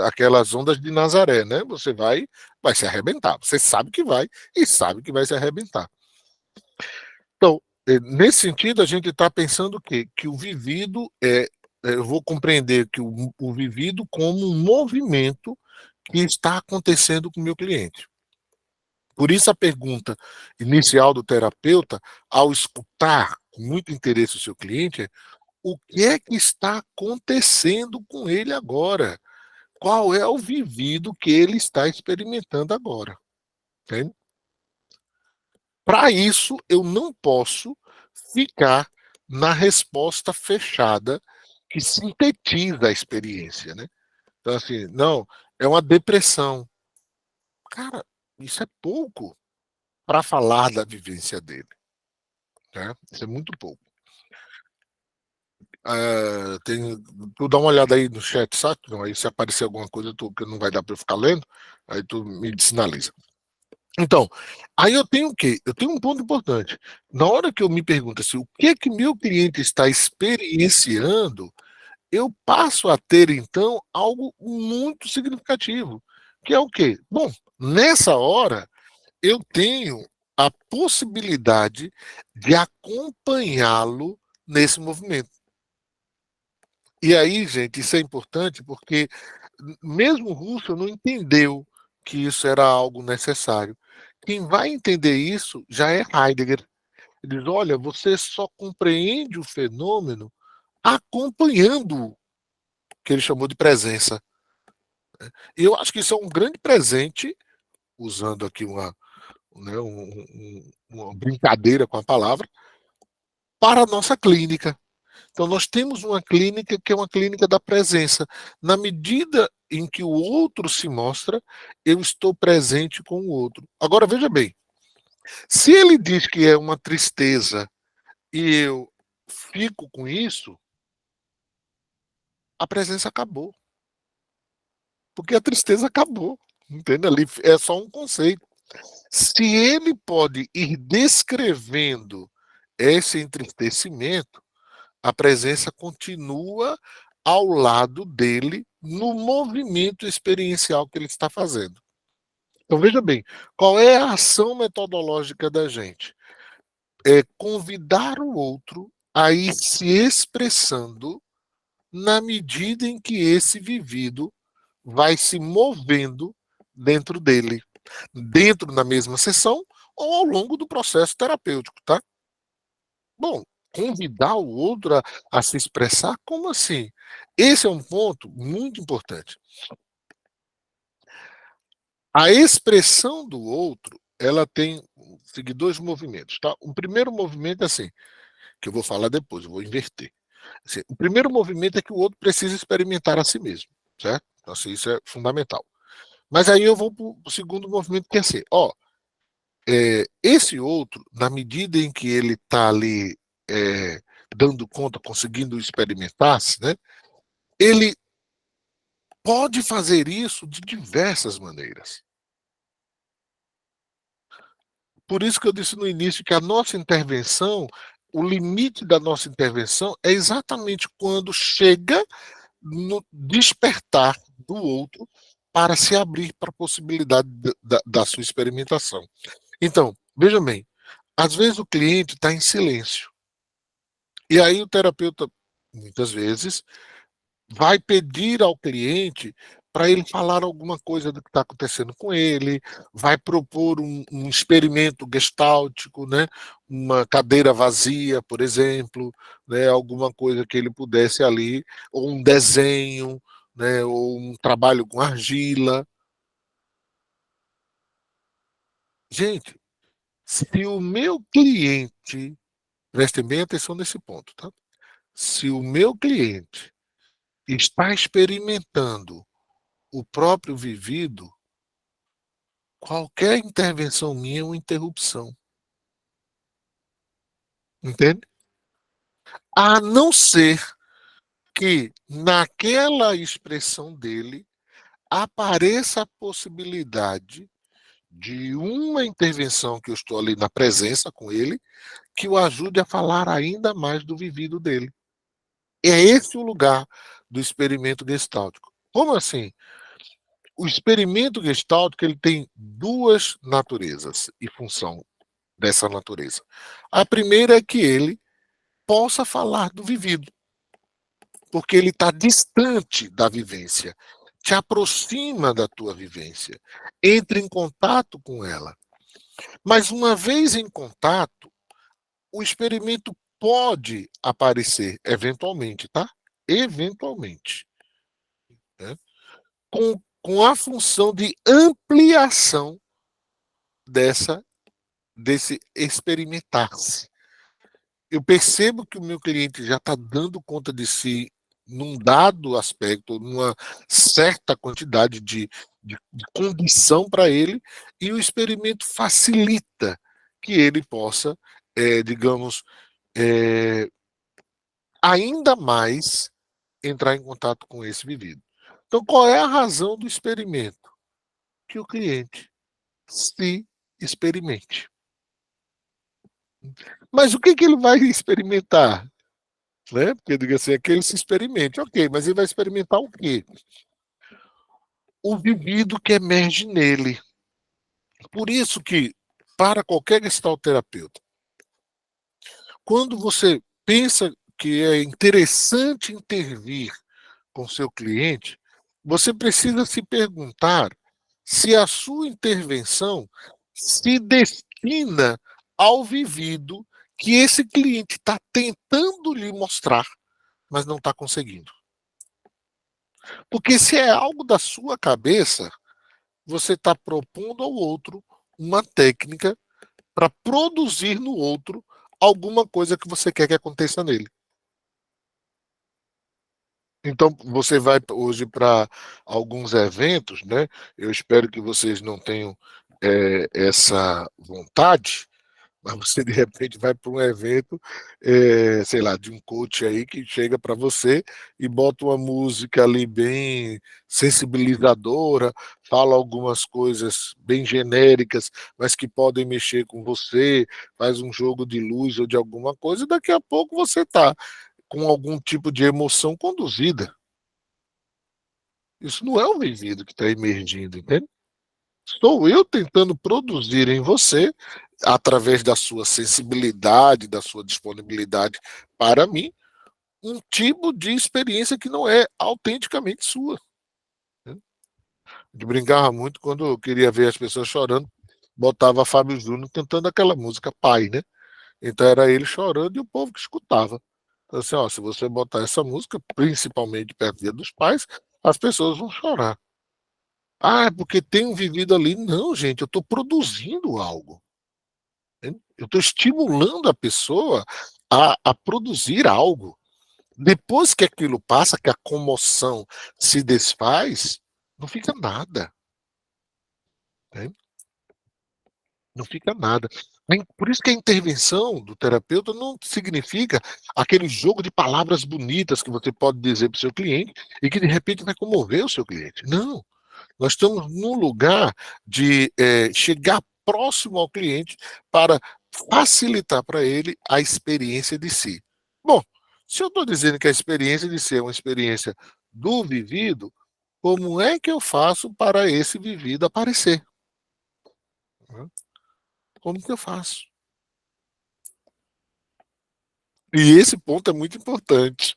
aquelas ondas de Nazaré, né? Você vai se arrebentar. Você sabe que vai e sabe que vai se arrebentar. Então, nesse sentido, a gente está pensando que o vivido eu vou compreender que o vivido como um movimento que está acontecendo com o meu cliente. Por isso a pergunta inicial do terapeuta, ao escutar com muito interesse o seu cliente, é o que é que está acontecendo com ele agora? Qual é o vivido que ele está experimentando agora? Para isso, eu não posso ficar na resposta fechada que sintetiza a experiência, né? Então, assim, não, é uma depressão. Cara, isso é pouco para falar da vivência dele. Né? Isso é muito pouco. Tu dá uma olhada aí no chat, sabe? Aí se aparecer alguma coisa que não vai dar para eu ficar lendo, aí tu me sinaliza. Então, aí eu tenho o quê? Eu tenho um ponto importante. Na hora que eu me pergunto assim, o que é que meu cliente está experienciando, eu passo a ter, então, algo muito significativo, que é o quê? Bom, nessa hora, eu tenho a possibilidade de acompanhá-lo nesse movimento. E aí, gente, isso é importante porque mesmo Russell não entendeu que isso era algo necessário. Quem vai entender isso já é Heidegger. Ele diz, olha, você só compreende o fenômeno acompanhando-o, que ele chamou de presença. E eu acho que isso é um grande presente, usando aqui uma brincadeira com a palavra, para a nossa clínica. Então, nós temos uma clínica que é uma clínica da presença. Na medida em que o outro se mostra, eu estou presente com o outro. Agora, veja bem, se ele diz que é uma tristeza e eu fico com isso, a presença acabou. Porque a tristeza acabou. Entende? Ali é só um conceito. Se ele pode ir descrevendo esse entristecimento, a presença continua ao lado dele no movimento experiencial que ele está fazendo. Então, veja bem, qual é a ação metodológica da gente? É convidar o outro a ir se expressando na medida em que esse vivido vai se movendo dentro dele, dentro da mesma sessão ou ao longo do processo terapêutico, tá? Bom, convidar o outro a se expressar, como assim? Esse é um ponto muito importante. A expressão do outro, ela tem seguir dois movimentos, tá? O primeiro movimento é assim, que eu vou falar depois, eu vou inverter. Assim, o primeiro movimento é que o outro precisa experimentar a si mesmo, certo? Então, assim, isso é fundamental. Mas aí eu vou para o segundo movimento, que é assim, esse outro, na medida em que ele está ali dando conta, conseguindo experimentar-se, né, ele pode fazer isso de diversas maneiras. Por isso que eu disse no início que a nossa intervenção, o limite da nossa intervenção é exatamente quando chega no despertar do outro para se abrir para a possibilidade da sua experimentação. Então, veja bem, às vezes o cliente está em silêncio. E aí o terapeuta, muitas vezes, vai pedir ao cliente para ele falar alguma coisa do que está acontecendo com ele, vai propor um experimento gestáltico, né? Uma cadeira vazia, por exemplo, né? Alguma coisa que ele pudesse ali, ou um desenho, né? Ou um trabalho com argila. Gente, se o meu cliente, prestem bem atenção nesse ponto, tá? Se o meu cliente está experimentando o próprio vivido, qualquer intervenção minha é uma interrupção. Entende? A não ser que naquela expressão dele apareça a possibilidade de uma intervenção que eu estou ali na presença com ele, que o ajude a falar ainda mais do vivido dele. É esse o lugar do experimento gestáltico. Como assim? O experimento gestáltico ele tem duas naturezas e função dessa natureza. A primeira é que ele possa falar do vivido, porque ele está distante da vivência, te aproxima da tua vivência, entra em contato com ela. Mas uma vez em contato, o experimento pode aparecer eventualmente, tá? Eventualmente, né? Com a função de ampliação desse experimentar-se. Eu percebo que o meu cliente já está dando conta de si num dado aspecto, numa certa quantidade de condição para ele, e o experimento facilita que ele possa, digamos, ainda mais entrar em contato com esse vivido. Então, qual é a razão do experimento? Que o cliente se experimente. Mas o que ele vai experimentar? Né? Porque diga assim, é que ele se experimente. Ok, mas ele vai experimentar o quê? O vivido que emerge nele. Por isso que, para qualquer gestalterapeuta, quando você pensa que é interessante intervir com seu cliente, você precisa se perguntar se a sua intervenção se destina ao vivido que esse cliente está tentando lhe mostrar, mas não está conseguindo. Porque se é algo da sua cabeça, você está propondo ao outro uma técnica para produzir no outro alguma coisa que você quer que aconteça nele. Então, você vai hoje para alguns eventos, né? Eu espero que vocês não tenham essa vontade, mas você de repente vai para um evento, sei lá, de um coach aí que chega para você e bota uma música ali bem sensibilizadora, fala algumas coisas bem genéricas, mas que podem mexer com você, faz um jogo de luz ou de alguma coisa, e daqui a pouco você está com algum tipo de emoção conduzida. Isso não é o vivido que está emergindo, entende? Sou eu tentando produzir em você, através da sua sensibilidade, da sua disponibilidade para mim, um tipo de experiência que não é autenticamente sua. Eu brincava muito quando eu queria ver as pessoas chorando, botava Fábio Júnior cantando aquela música Pai, né? Então era ele chorando e o povo que escutava. Então, assim, ó, se você botar essa música, principalmente perto do Dia dos Pais, as pessoas vão chorar. Ah, é porque tenho vivido ali. Não, gente, eu estou produzindo algo. Eu estou estimulando a pessoa a produzir algo. Depois que aquilo passa, que a comoção se desfaz, não fica nada. Né? Não fica nada. Por isso que a intervenção do terapeuta não significa aquele jogo de palavras bonitas que você pode dizer para o seu cliente e que de repente vai comover o seu cliente. Não. Nós estamos num lugar de chegar próximo ao cliente para facilitar para ele a experiência de si. Bom, se eu estou dizendo que a experiência de si é uma experiência do vivido, como é que eu faço para esse vivido aparecer? Como que eu faço? E esse ponto é muito importante,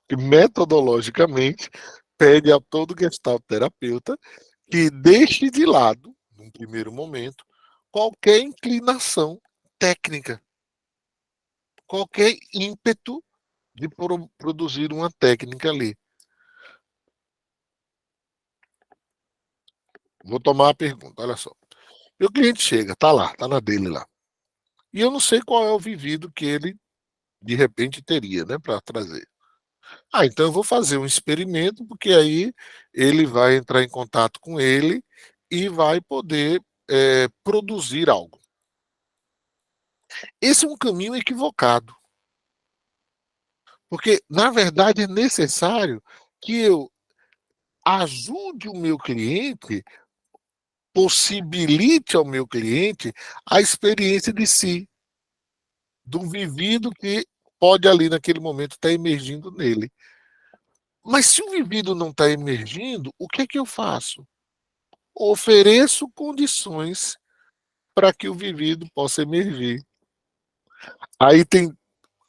que metodologicamente pede a todo gestalt terapeuta que deixe de lado, num primeiro momento, qualquer inclinação técnica, qualquer ímpeto de produzir uma técnica ali. Vou tomar a pergunta, olha só. Meu cliente chega, tá lá, tá na dele lá. E eu não sei qual é o vivido que ele, de repente, teria, né, para trazer. Então eu vou fazer um experimento, porque aí ele vai entrar em contato com ele e vai poder produzir algo. Esse é um caminho equivocado. Porque, na verdade, é necessário que eu ajude o meu cliente, possibilite ao meu cliente a experiência de si, do vivido que pode ali naquele momento estar emergindo nele. Mas se o vivido não está emergindo, o que é que eu faço? Ofereço condições para que o vivido possa emergir. Aí tem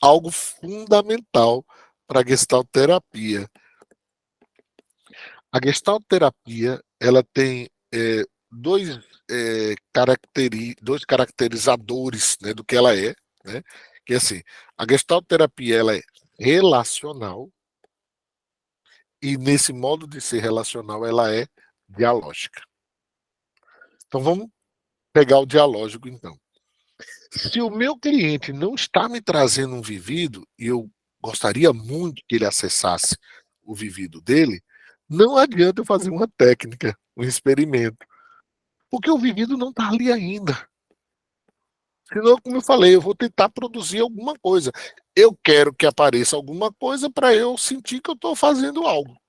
algo fundamental para a gestalterapia. A gestalterapia, ela tem dois, dois caracterizadores, né, do que ela é, né? Que assim, a gestalterapia ela é relacional e nesse modo de ser relacional ela é dialógica. Então vamos pegar o dialógico então. Se o meu cliente não está me trazendo um vivido, e eu gostaria muito que ele acessasse o vivido dele, não adianta eu fazer uma técnica, um experimento, porque o vivido não está ali ainda. Senão, como eu falei, eu vou tentar produzir alguma coisa. Eu quero que apareça alguma coisa para eu sentir que eu estou fazendo algo.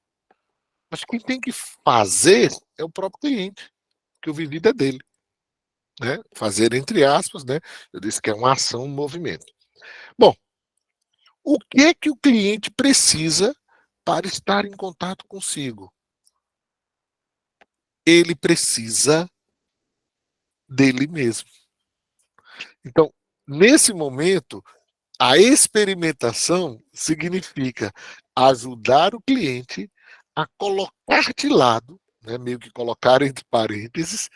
Mas quem tem que fazer é o próprio cliente, que o vivido é dele. Né? Fazer entre aspas, né? Eu disse que é uma ação, um movimento. Bom, o que é que o cliente precisa para estar em contato consigo? Ele precisa dele mesmo. Então, nesse momento, a experimentação significa ajudar o cliente a colocar de lado, né, meio que colocar entre parênteses,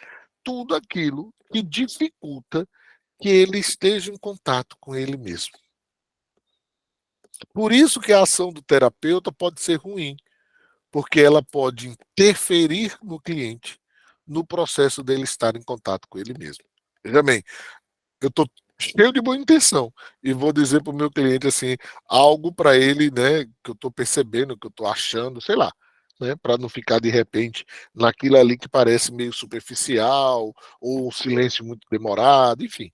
tudo aquilo que dificulta que ele esteja em contato com ele mesmo. Por isso que a ação do terapeuta pode ser ruim, porque ela pode interferir no cliente no processo dele estar em contato com ele mesmo. Veja bem, eu estou cheio de boa intenção e vou dizer para o meu cliente assim algo para ele, né, que eu estou percebendo, que eu estou achando, sei lá, né, para não ficar de repente naquilo ali que parece meio superficial ou um silêncio muito demorado, enfim.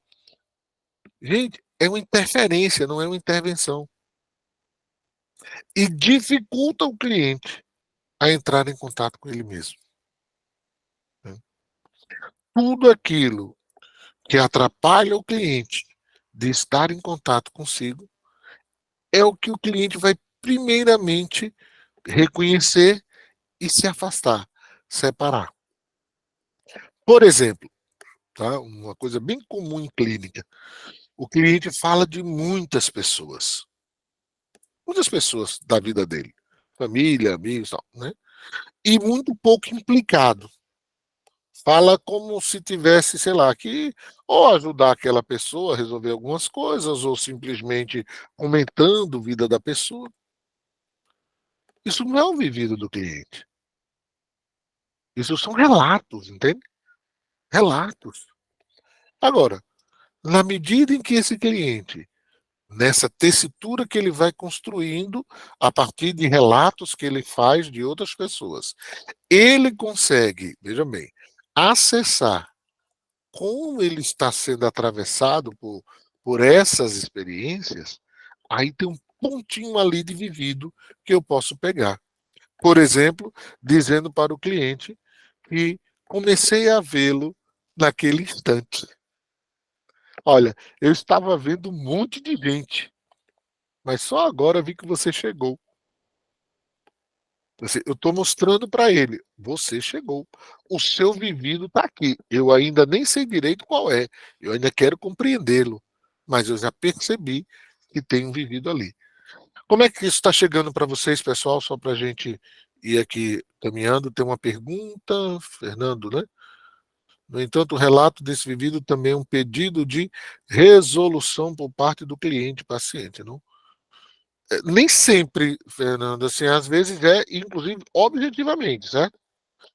Gente, é uma interferência, não é uma intervenção. E dificulta o cliente a entrar em contato com ele mesmo. Né? Tudo aquilo que atrapalha o cliente de estar em contato consigo é o que o cliente vai primeiramente reconhecer e se afastar, separar. Por exemplo, tá? Uma coisa bem comum em clínica, o cliente fala de muitas pessoas da vida dele, família, amigos, tal, né? E muito pouco implicado. Fala como se tivesse, sei lá, que ou ajudar aquela pessoa a resolver algumas coisas, ou simplesmente comentando a vida da pessoa. Isso não é o vivido do cliente. Isso são relatos, entende? Relatos. Agora, na medida em que esse cliente nessa tessitura que ele vai construindo a partir de relatos que ele faz de outras pessoas. Ele consegue, veja bem, acessar como ele está sendo atravessado por essas experiências, aí tem um pontinho ali de vivido que eu posso pegar. Por exemplo, dizendo para o cliente que comecei a vê-lo naquele instante. Olha, eu estava vendo um monte de gente, mas só agora vi que você chegou. Eu estou mostrando para ele, você chegou. O seu vivido está aqui. Eu ainda nem sei direito qual é. Eu ainda quero compreendê-lo. Mas eu já percebi que tem um vivido ali. Como é que isso está chegando para vocês, pessoal? Só para a gente ir aqui caminhando. Tem uma pergunta, Fernando, né? No entanto, o relato desse vivido também é um pedido de resolução por parte do cliente paciente, não? Nem sempre, Fernando, assim, às vezes é, inclusive, objetivamente, certo?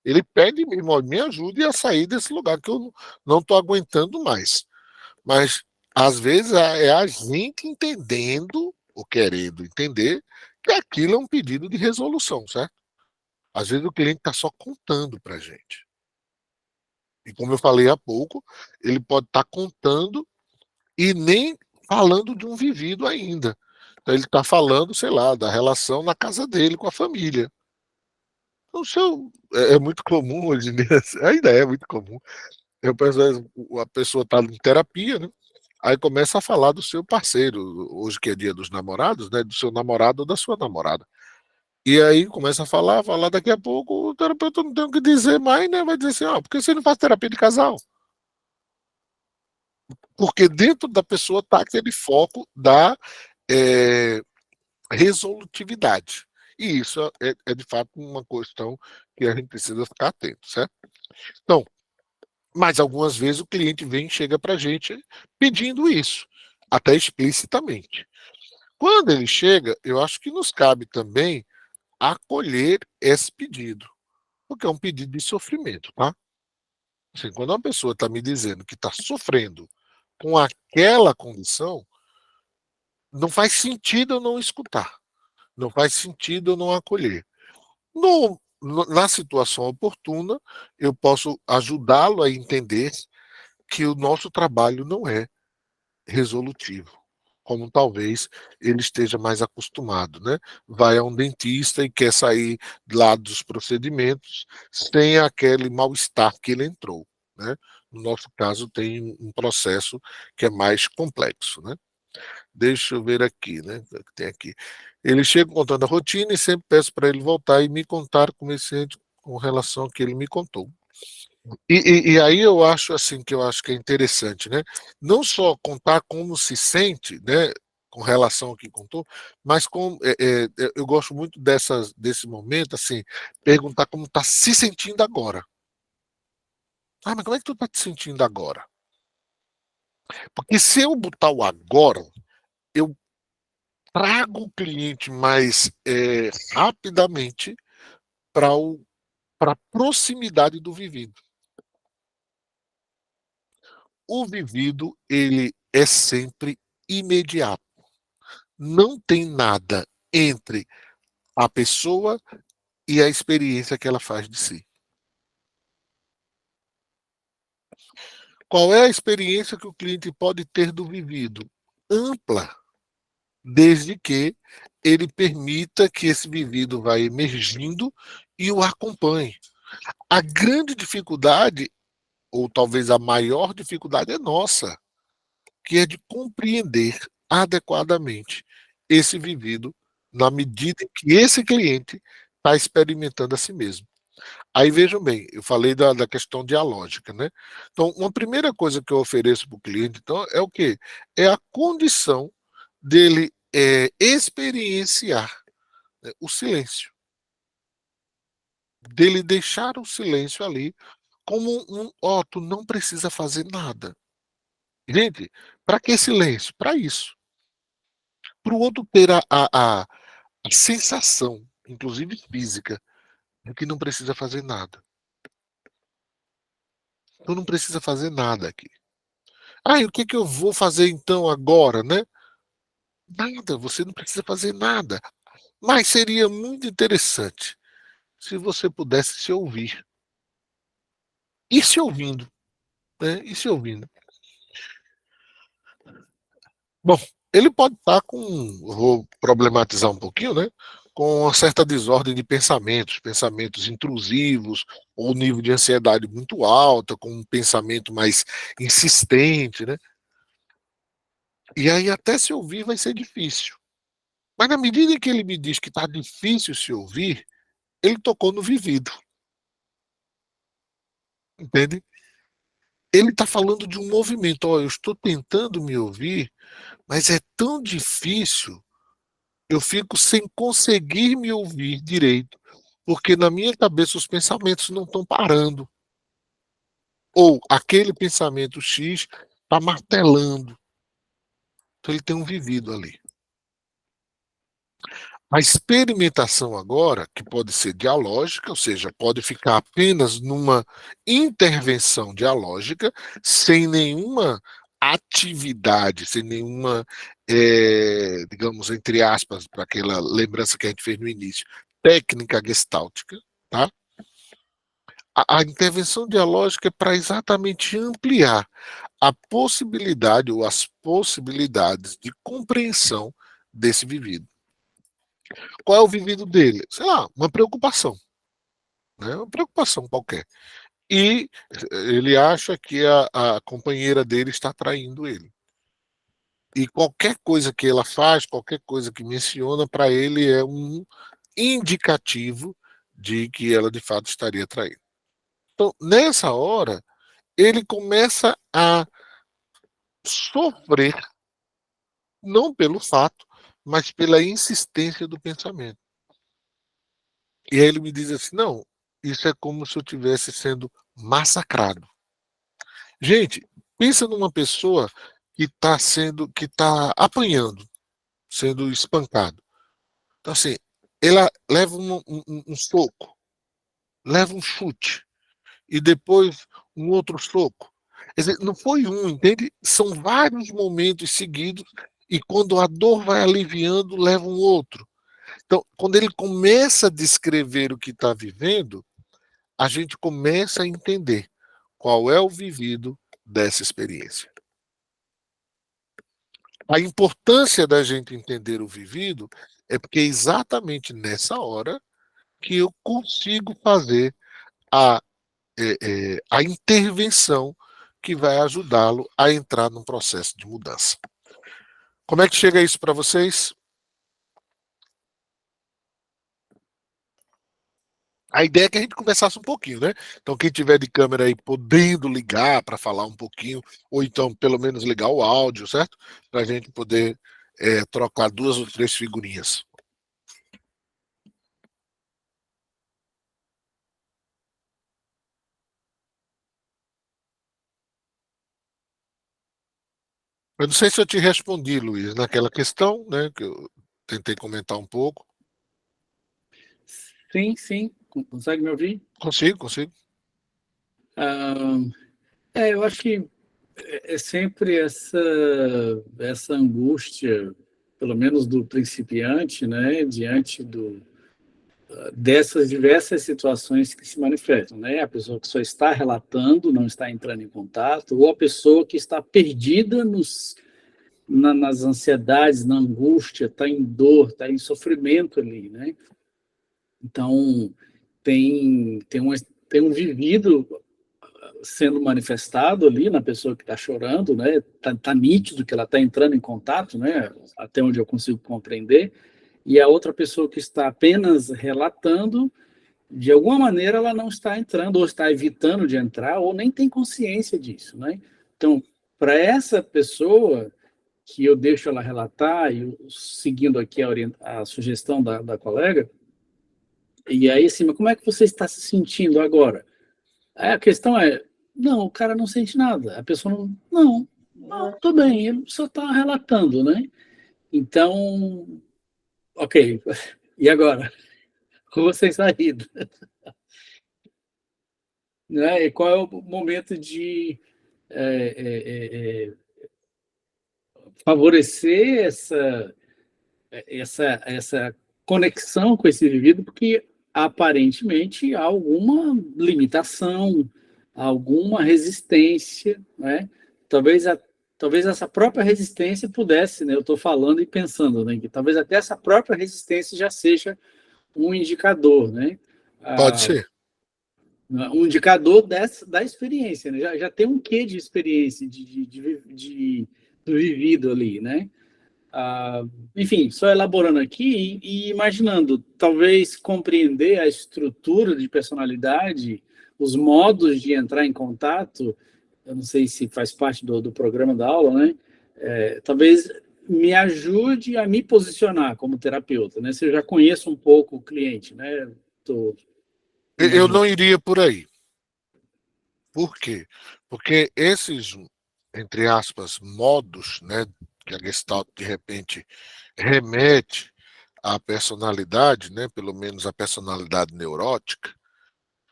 Ele pede mesmo, "Ó, me ajude a sair desse lugar que eu não estou aguentando mais." Mas, às vezes, é a gente entendendo, ou querendo entender, que aquilo é um pedido de resolução, certo? Às vezes o cliente está só contando para a gente. E como eu falei há pouco, ele pode estar contando e nem falando de um vivido ainda. Então, ele está falando, sei lá, da relação na casa dele com a família. Então, é muito comum hoje em dia, ainda é muito comum. Eu penso, a pessoa está em terapia, né? Aí começa a falar do seu parceiro, hoje que é dia dos namorados, né? Do seu namorado ou da sua namorada. E aí começa a falar, daqui a pouco o terapeuta não tem o que dizer mais, né? Vai dizer assim, ó, por que você não faz terapia de casal? Porque dentro da pessoa está aquele foco da é, resolutividade. E isso é de fato uma questão que a gente precisa ficar atento, certo? Então, mas algumas vezes o cliente vem e chega para a gente pedindo isso, até explicitamente. Quando ele chega, eu acho que nos cabe também acolher esse pedido, porque é um pedido de sofrimento, tá? Assim, quando uma pessoa está me dizendo que está sofrendo com aquela condição, não faz sentido eu não escutar, não faz sentido eu não acolher. Na situação oportuna, eu posso ajudá-lo a entender que o nosso trabalho não é resolutivo, como talvez ele esteja mais acostumado, né? Vai a um dentista e quer sair lá dos procedimentos sem aquele mal-estar que ele entrou, né? No nosso caso, tem um processo que é mais complexo, né? Deixa eu ver aqui, né? O que tem aqui. Ele chega contando a rotina e sempre peço para ele voltar e me contar como ele se sente com relação ao que ele me contou. E aí eu acho assim que eu acho que é interessante, né? Não só contar como se sente, né? Com relação ao que contou, mas eu gosto muito desse momento, assim, perguntar como está se sentindo agora. Ah, mas como é que tu está te sentindo agora? Porque se eu botar o agora, eu trago o cliente mais rapidamente para a proximidade do vivido. O vivido, ele é sempre imediato. Não tem nada entre a pessoa e a experiência que ela faz de si. Qual é a experiência que o cliente pode ter do vivido? Ampla, desde que ele permita que esse vivido vá emergindo e o acompanhe. A grande dificuldade, ou talvez a maior dificuldade, é nossa, que é de compreender adequadamente esse vivido na medida em que esse cliente está experimentando a si mesmo. Aí vejam bem, eu falei da questão dialógica, né? Então, uma primeira coisa que eu ofereço para o cliente, então, é o quê? É a condição dele experienciar, né, o silêncio, dele deixar o silêncio ali como ó, tu não precisa fazer nada. Gente, para que silêncio? Para isso. Para o outro ter a sensação, inclusive física, de que não precisa fazer nada. Tu não precisa fazer nada aqui. Ah, e o que eu vou fazer então agora, né? Nada, você não precisa fazer nada. Mas seria muito interessante se você pudesse se ouvir. E se ouvindo, né? E se ouvindo. Bom, ele pode estar com, vou problematizar um pouquinho, né? Com uma certa desordem de pensamentos, pensamentos intrusivos, ou nível de ansiedade muito alta, com um pensamento mais insistente, né? E aí até se ouvir vai ser difícil. Mas na medida em que ele me diz que está difícil se ouvir, ele tocou no vivido, entende? Ele está falando de um movimento. Ó, eu estou tentando me ouvir, mas é tão difícil, eu fico sem conseguir me ouvir direito, porque na minha cabeça os pensamentos não estão parando. Ou aquele pensamento X está martelando. Então ele tem um vivido ali. A experimentação agora, que pode ser dialógica, ou seja, pode ficar apenas numa intervenção dialógica, sem nenhuma atividade, sem nenhuma, digamos, entre aspas, para aquela lembrança que a gente fez no início, técnica gestáltica, tá? A intervenção dialógica é para exatamente ampliar a possibilidade ou as possibilidades de compreensão desse vivido. Qual é o vivido dele? Sei lá, uma preocupação, né? Uma preocupação qualquer. E ele acha que a companheira dele está traindo ele. E qualquer coisa que ela faz, qualquer coisa que menciona, para ele é um indicativo de que ela de fato estaria traindo. Então, nessa hora, ele começa a sofrer, não pelo fato, mas pela insistência do pensamento. E aí ele me diz assim: não, isso é como se eu estivesse sendo massacrado. Gente, pensa numa pessoa que está apanhando, sendo espancado. Então, assim, ela leva um soco, leva um chute, e depois um outro soco. Quer dizer, não foi um, entende? São vários momentos seguidos, e quando a dor vai aliviando, leva um outro. Então, quando ele começa a descrever o que está vivendo, a gente começa a entender qual é o vivido dessa experiência. A importância da gente entender o vivido é porque é exatamente nessa hora que eu consigo fazer a, a intervenção que vai ajudá-lo a entrar num processo de mudança. Como é que chega isso para vocês? A ideia é que a gente conversasse um pouquinho, né? Então, quem tiver de câmera aí podendo ligar para falar um pouquinho, ou então pelo menos ligar o áudio, certo? Para a gente poder trocar 2 ou 3 figurinhas. Eu não sei se eu te respondi, Luiz, naquela questão, né? Que eu tentei comentar um pouco. Sim, sim. Consegue me ouvir? Consigo, consigo. Eu acho que é sempre essa angústia, pelo menos do principiante, né, diante dessas diversas situações que se manifestam, né? A pessoa que só está relatando, não está entrando em contato, ou a pessoa que está perdida nas ansiedades, na angústia, está em dor, está em sofrimento ali, né? Então, tem um vivido sendo manifestado ali na pessoa que está chorando, né? Tá nítido que ela está entrando em contato, né? Até onde eu consigo compreender. E a outra pessoa que está apenas relatando, de alguma maneira ela não está entrando, ou está evitando de entrar, ou nem tem consciência disso, né? Então, para essa pessoa que eu deixo ela relatar, e seguindo aqui a sugestão da colega, e aí, assim, mas como é que você está se sentindo agora? Aí a questão é, não, o cara não sente nada. A pessoa não, tô bem, ele só está relatando, né? Então, ok, e agora? Como sem saída? Né? E qual é o momento de favorecer essa conexão com esse vivido, porque aparentemente há alguma limitação, alguma resistência, né? Talvez, talvez essa própria resistência pudesse, né? Eu estou falando e pensando, né? Que talvez até essa própria resistência já seja um indicador, né? Pode ser. Um indicador da experiência, né? Já tem um quê de experiência, do vivido ali, né? Enfim, só elaborando aqui e imaginando, talvez compreender a estrutura de personalidade, os modos de entrar em contato, eu não sei se faz parte do programa da aula, né? Talvez me ajude a me posicionar como terapeuta, né? Se eu já conheço um pouco o cliente, né? Eu não iria por aí. Por quê? Porque esses, entre aspas, modos, né, que a Gestalt de repente remete à personalidade, né, pelo menos à personalidade neurótica,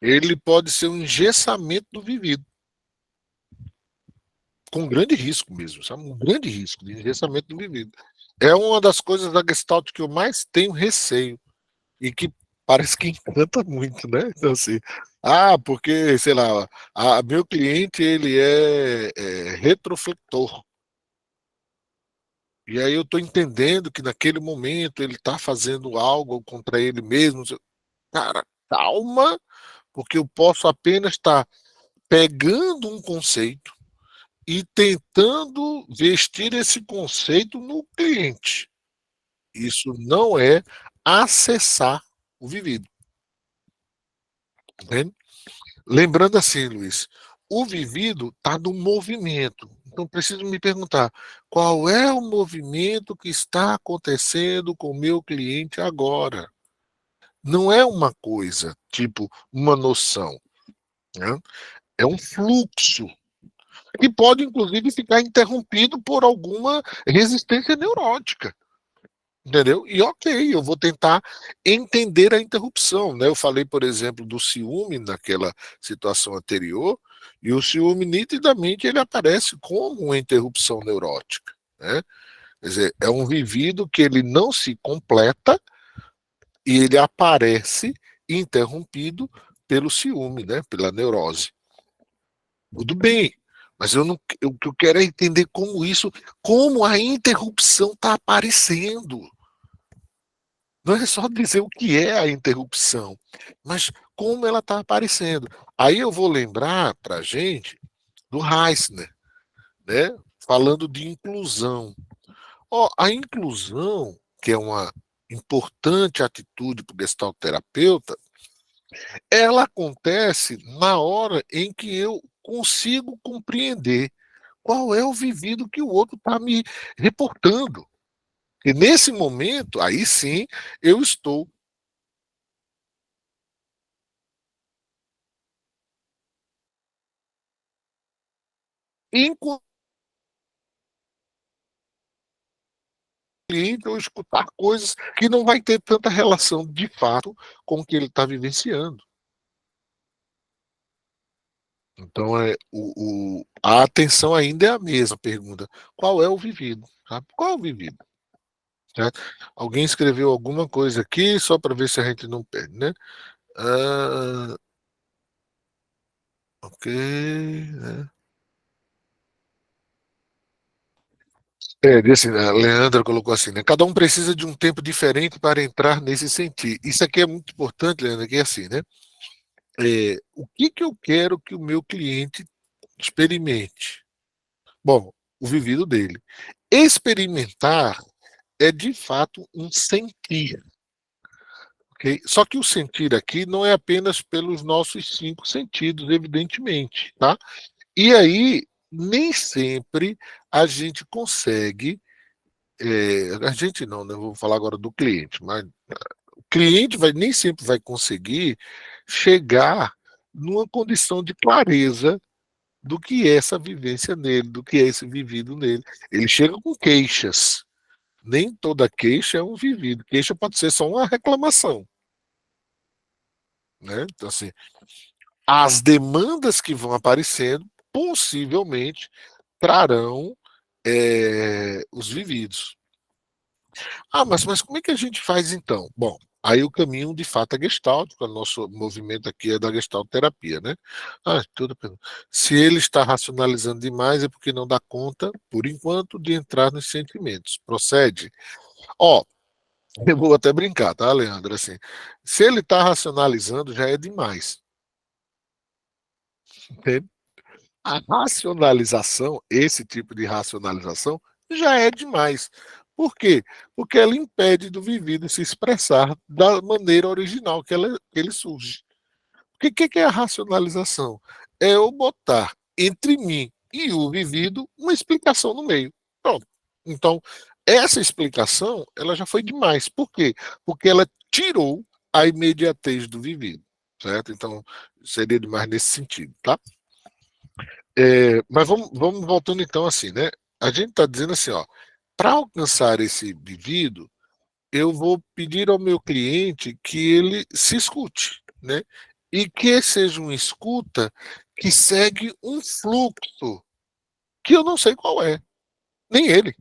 ele pode ser um engessamento do vivido, com grande risco mesmo, sabe? Um grande risco de engessamento do vivido. É uma das coisas da Gestalt que eu mais tenho receio e que parece que encanta muito, né? Então, assim, porque, sei lá, meu cliente, ele é retrofletor. E aí eu estou entendendo que naquele momento ele está fazendo algo contra ele mesmo. Cara, calma, porque eu posso apenas estar pegando um conceito e tentando vestir esse conceito no cliente. Isso não é acessar o vivido. Entende? Lembrando assim, Luiz, o vivido está no movimento. Então, preciso me perguntar, qual é o movimento que está acontecendo com o meu cliente agora? Não é uma coisa, tipo, uma noção. Né? É um fluxo que pode, inclusive, ficar interrompido por alguma resistência neurótica. Entendeu? E ok, eu vou tentar entender a interrupção. Né? Eu falei, por exemplo, do ciúme naquela situação anterior, e o ciúme, nitidamente, ele aparece como uma interrupção neurótica. Né? Quer dizer, é um vivido que ele não se completa e ele aparece interrompido pelo ciúme, né? Pela neurose. Tudo bem, mas o que eu quero é entender como a interrupção está aparecendo. Não é só dizer o que é a interrupção, mas como ela está aparecendo. Aí eu vou lembrar para a gente do Heissner, né? Falando de inclusão. A inclusão, que é uma importante atitude para o gestalterapeuta, ela acontece na hora em que eu consigo compreender qual é o vivido que o outro está me reportando. E nesse momento, aí sim, eu estou cliente ou escutar coisas que não vai ter tanta relação de fato com o que ele está vivenciando. Então, a atenção ainda é a mesma pergunta. Qual é o vivido? Sabe? Qual é o vivido? Certo? Alguém escreveu alguma coisa aqui, só para ver se a gente não perde, né? Ok. Né? Assim, a Leandra colocou assim, né? Cada um precisa de um tempo diferente para entrar nesse sentir. Isso aqui é muito importante, Leandra, que é assim, né? O que eu quero que o meu cliente experimente? Bom, o vivido dele. Experimentar é, de fato, um sentir. Okay? Só que o sentir aqui não é apenas pelos nossos 5 sentidos, evidentemente. Tá? E aí, nem sempre a gente consegue. A gente não, né? Vou falar agora do cliente, mas o cliente nem sempre vai conseguir chegar numa condição de clareza do que é essa vivência nele, do que é esse vivido nele. Ele chega com queixas. Nem toda queixa é um vivido. Queixa pode ser só uma reclamação. Né? Então, assim, as demandas que vão aparecendo possivelmente trarão os vividos. Mas como é que a gente faz então? Bom, aí o caminho de fato é Gestalt, o nosso movimento aqui é da Gestalt terapia, né? Se ele está racionalizando demais é porque não dá conta, por enquanto, de entrar nos sentimentos. Procede. Ó, eu vou até brincar, tá, Leandro? Assim, se ele está racionalizando, já é demais. Entende? A racionalização, esse tipo de racionalização, já é demais. Por quê? Porque ela impede do vivido se expressar da maneira original que ele surge. O que é a racionalização? É eu botar entre mim e o vivido uma explicação no meio. Pronto. Então, essa explicação, ela já foi demais. Por quê? Porque ela tirou a imediatez do vivido. Certo? Então, seria demais nesse sentido, tá? Mas vamos voltando então assim, né? A gente está dizendo assim, ó, para alcançar esse vivido, eu vou pedir ao meu cliente que ele se escute, né? E que seja uma escuta que segue um fluxo que eu não sei qual é, nem ele.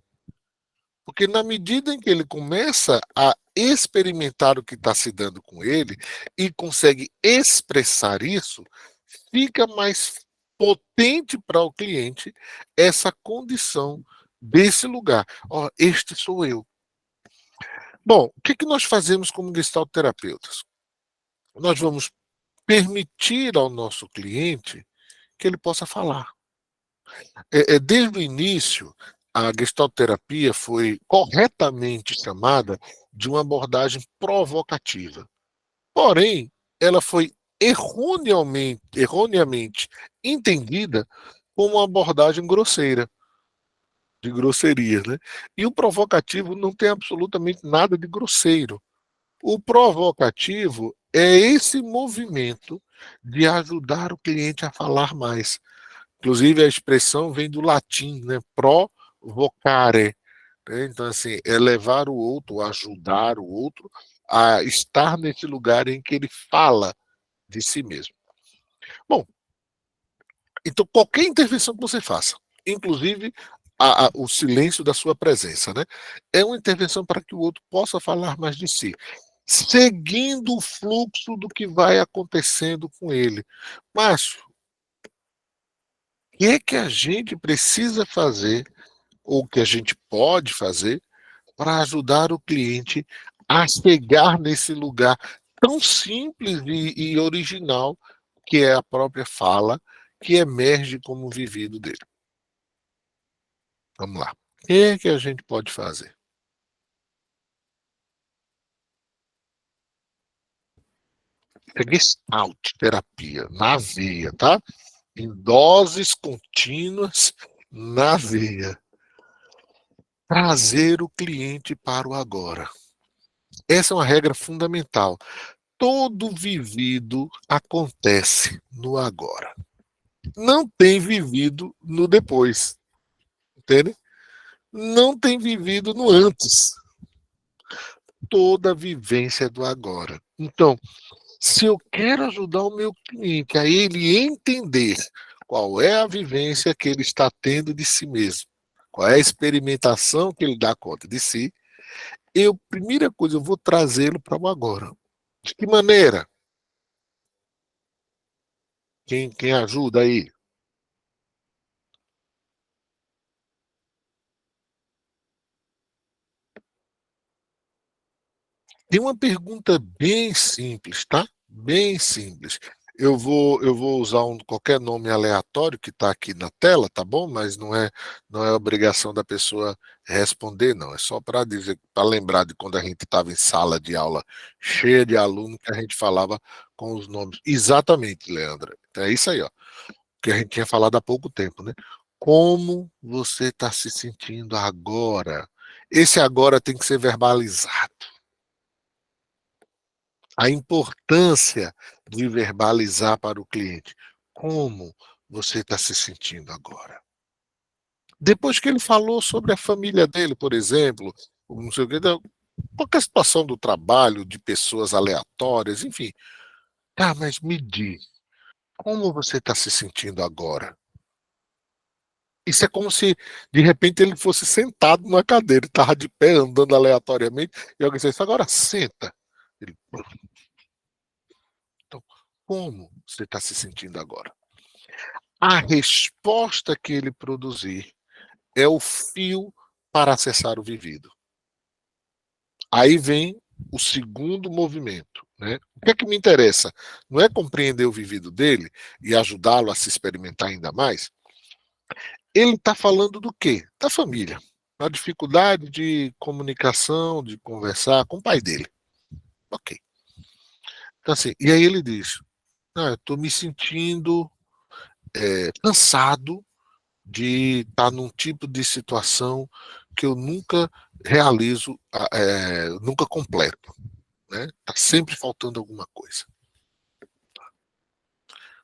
Porque na medida em que ele começa a experimentar o que está se dando com ele e consegue expressar isso, fica mais potente para o cliente essa condição desse lugar. Ó, este sou eu. Bom, o que nós fazemos como Gestalt terapeutas? Nós vamos permitir ao nosso cliente que ele possa falar. Desde o início, a Gestalt terapia foi corretamente chamada de uma abordagem provocativa. Porém, ela foi erroneamente entendida como uma abordagem grosseira, de grosseria, né? E o provocativo não tem absolutamente nada de grosseiro. O provocativo é esse movimento de ajudar o cliente a falar mais. Inclusive, a expressão vem do latim, né? Provocare. Né? Então, assim, é levar o outro, ajudar o outro a estar nesse lugar em que ele fala de si mesmo. Bom, então qualquer intervenção que você faça, inclusive o silêncio da sua presença, né? É uma intervenção para que o outro possa falar mais de si, seguindo o fluxo do que vai acontecendo com ele. Márcio, o que é que a gente precisa fazer, ou que a gente pode fazer, para ajudar o cliente a chegar nesse lugar tão simples e original que é a própria fala, que emerge como vivido dele? Vamos lá. O que é que a gente pode fazer? É Gestalt terapia, na veia, tá? Em doses contínuas, na veia. Trazer o cliente para o agora. Essa é uma regra fundamental. Todo vivido acontece no agora. Não tem vivido no depois. Entende? Não tem vivido no antes. Toda vivência é do agora. Então, se eu quero ajudar o meu cliente a ele entender qual é a vivência que ele está tendo de si mesmo, qual é a experimentação que ele dá conta de si, primeira coisa, eu vou trazê-lo para o agora. De que maneira? Quem ajuda aí? Tem uma pergunta bem simples, tá? Bem simples. Eu vou usar qualquer nome aleatório que está aqui na tela, tá bom? Mas não é obrigação da pessoa responder, não. É só para dizer, para lembrar de quando a gente estava em sala de aula cheia de alunos que a gente falava com os nomes. Exatamente, Leandra. Então é isso aí, ó, que a gente tinha falado há pouco tempo, né? Como você está se sentindo agora? Esse agora tem que ser verbalizado. A importância de verbalizar para o cliente como você está se sentindo agora. Depois que ele falou sobre a família dele, por exemplo, não sei o que, qualquer situação do trabalho, de pessoas aleatórias, enfim. Tá, mas me diz, como você está se sentindo agora? Isso é como se, de repente, ele fosse sentado numa cadeira, estava de pé, andando aleatoriamente, e alguém disse, agora senta. Ele, então, como você está se sentindo agora? A resposta que ele produzir é o fio para acessar o vivido. Aí vem o segundo movimento. Né? O que é que me interessa? Não é compreender o vivido dele e ajudá-lo a se experimentar ainda mais? Ele está falando do quê? Da família. Da dificuldade de comunicação, de conversar com o pai dele. Ok. Então, assim, e aí ele diz, eu estou me sentindo cansado de estar num tipo de situação que eu nunca realizo, nunca completo. Né? Tá sempre faltando alguma coisa.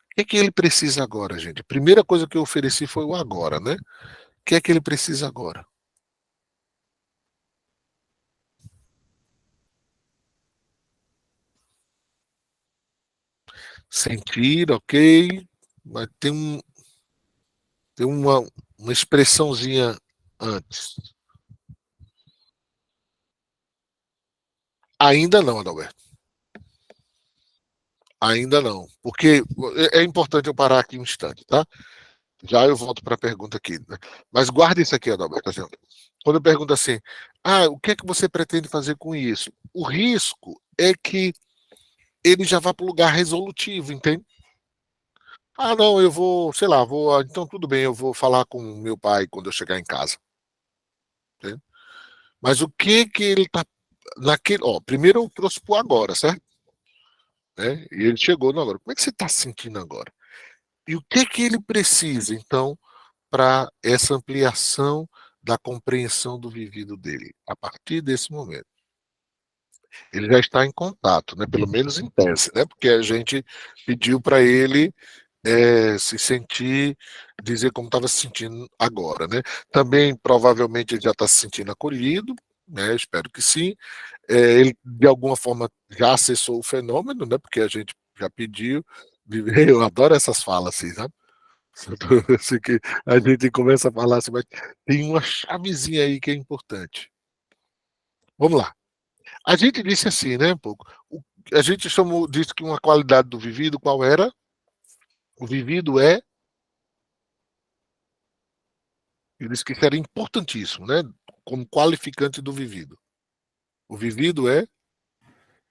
O que é que ele precisa agora, gente? A primeira coisa que eu ofereci foi o agora, né? O que é que ele precisa agora? Sentir, ok, mas tem uma expressãozinha antes. Ainda não, Adalberto. Ainda não. Porque é importante eu parar aqui um instante, tá? Já eu volto para a pergunta aqui. Né? Mas guarda isso aqui, Adalberto. Assim, quando eu pergunto assim, o que é que você pretende fazer com isso? O risco é que ele já vá para o lugar resolutivo, entende? Não, eu vou, sei lá, então tudo bem, eu vou falar com meu pai quando eu chegar em casa. Entende? Mas o que que ele tá naquele, primeiro eu trouxe pro agora, certo? Né? E ele chegou no agora. Como é que você está se sentindo agora? E o que que ele precisa, então, para essa ampliação da compreensão do vivido dele? A partir desse momento, ele já está em contato, né? Pelo menos em tese, né? Porque a gente pediu para ele se sentir, dizer como estava se sentindo agora, né? Também provavelmente ele já está se sentindo acolhido, né? Espero que sim. Ele de alguma forma já acessou o fenômeno, né? Porque a gente já pediu. Eu adoro essas falas assim, sabe? Assim que a gente começa a falar assim, mas tem uma chavezinha aí que é importante. Vamos lá. A gente disse assim, né? Um pouco. A gente disse que uma qualidade do vivido, qual era? O vivido é. Ele disse que isso era importantíssimo, né? Como qualificante do vivido. O vivido é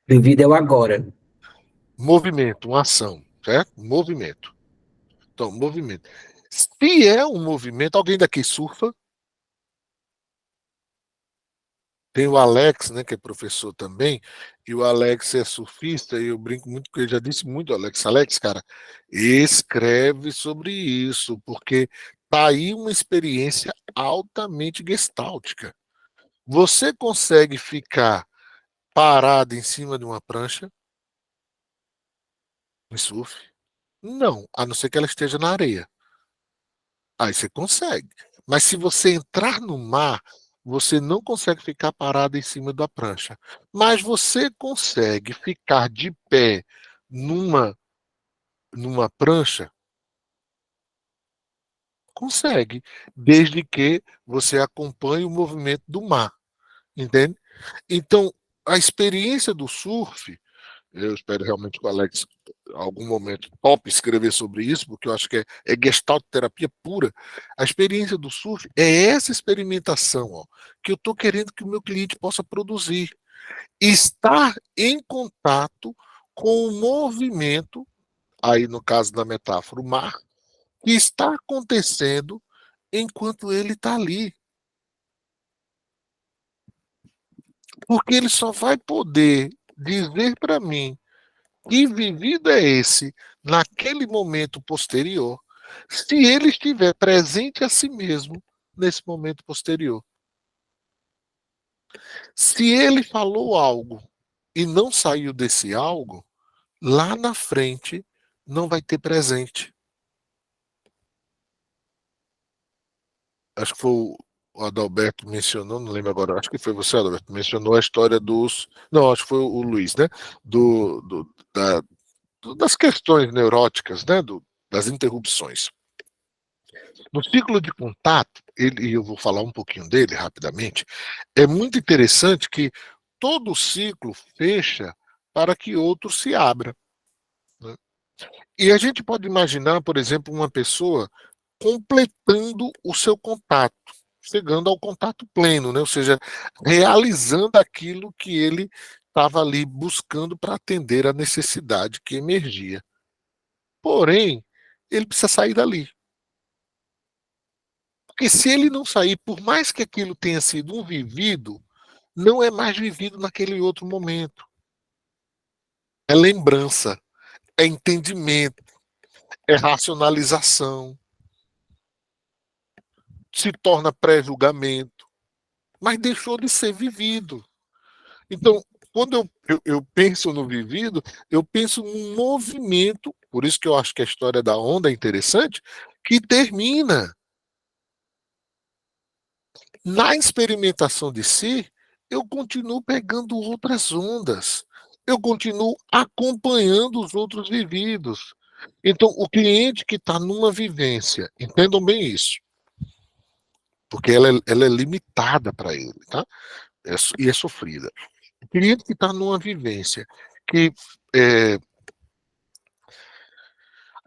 Vivido é o agora. movimento, uma ação, certo? Movimento. Então, movimento. Se é um movimento, alguém daqui surfa? Tem o Alex, né, que é professor também, e o Alex é surfista, e eu brinco muito, porque ele já disse muito, Alex, cara, escreve sobre isso, porque tá aí uma experiência altamente gestáltica. Você consegue ficar parado em cima de uma prancha em surf? Não, a não ser que ela esteja na areia. Aí você consegue. Mas se você entrar no mar, você não consegue ficar parado em cima da prancha. Mas você consegue ficar de pé numa prancha? Consegue, desde que você acompanhe o movimento do mar, entende? Então, a experiência do surf. Eu espero realmente que o Alex, em algum momento, tope escrever sobre isso, porque eu acho que é gestalt terapia pura. A experiência do surf é essa experimentação, que eu estou querendo que o meu cliente possa produzir. Estar em contato com o movimento, aí no caso da metáfora, o mar, que está acontecendo enquanto ele está ali. Porque ele só vai poder dizer para mim que vivido é esse naquele momento posterior, se ele estiver presente a si mesmo nesse momento posterior. Se ele falou algo e não saiu desse algo, lá na frente não vai ter presente. Acho que foi o Adalberto mencionou, não lembro agora, acho que foi você, Adalberto, mencionou a história dos. Não, acho que foi o Luiz, né? Das questões neuróticas, né? Das interrupções. No ciclo de contato, e eu vou falar um pouquinho dele rapidamente, é muito interessante que todo ciclo fecha para que outro se abra, né? E a gente pode imaginar, por exemplo, uma pessoa completando o seu contato, chegando ao contato pleno, né? Ou seja, realizando aquilo que ele estava ali buscando para atender a necessidade que emergia. Porém, ele precisa sair dali. Porque se ele não sair, por mais que aquilo tenha sido um vivido, não é mais vivido naquele outro momento. É lembrança, é entendimento, é racionalização, se torna pré-julgamento, mas deixou de ser vivido. Então, quando eu penso no vivido, eu penso num movimento, por isso que eu acho que a história da onda é interessante, que termina. Na experimentação de si, eu continuo pegando outras ondas, eu continuo acompanhando os outros vividos. Então, o cliente que está numa vivência, entendam bem isso, porque ela é limitada para ele, tá? E é sofrida. O cliente que está numa vivência que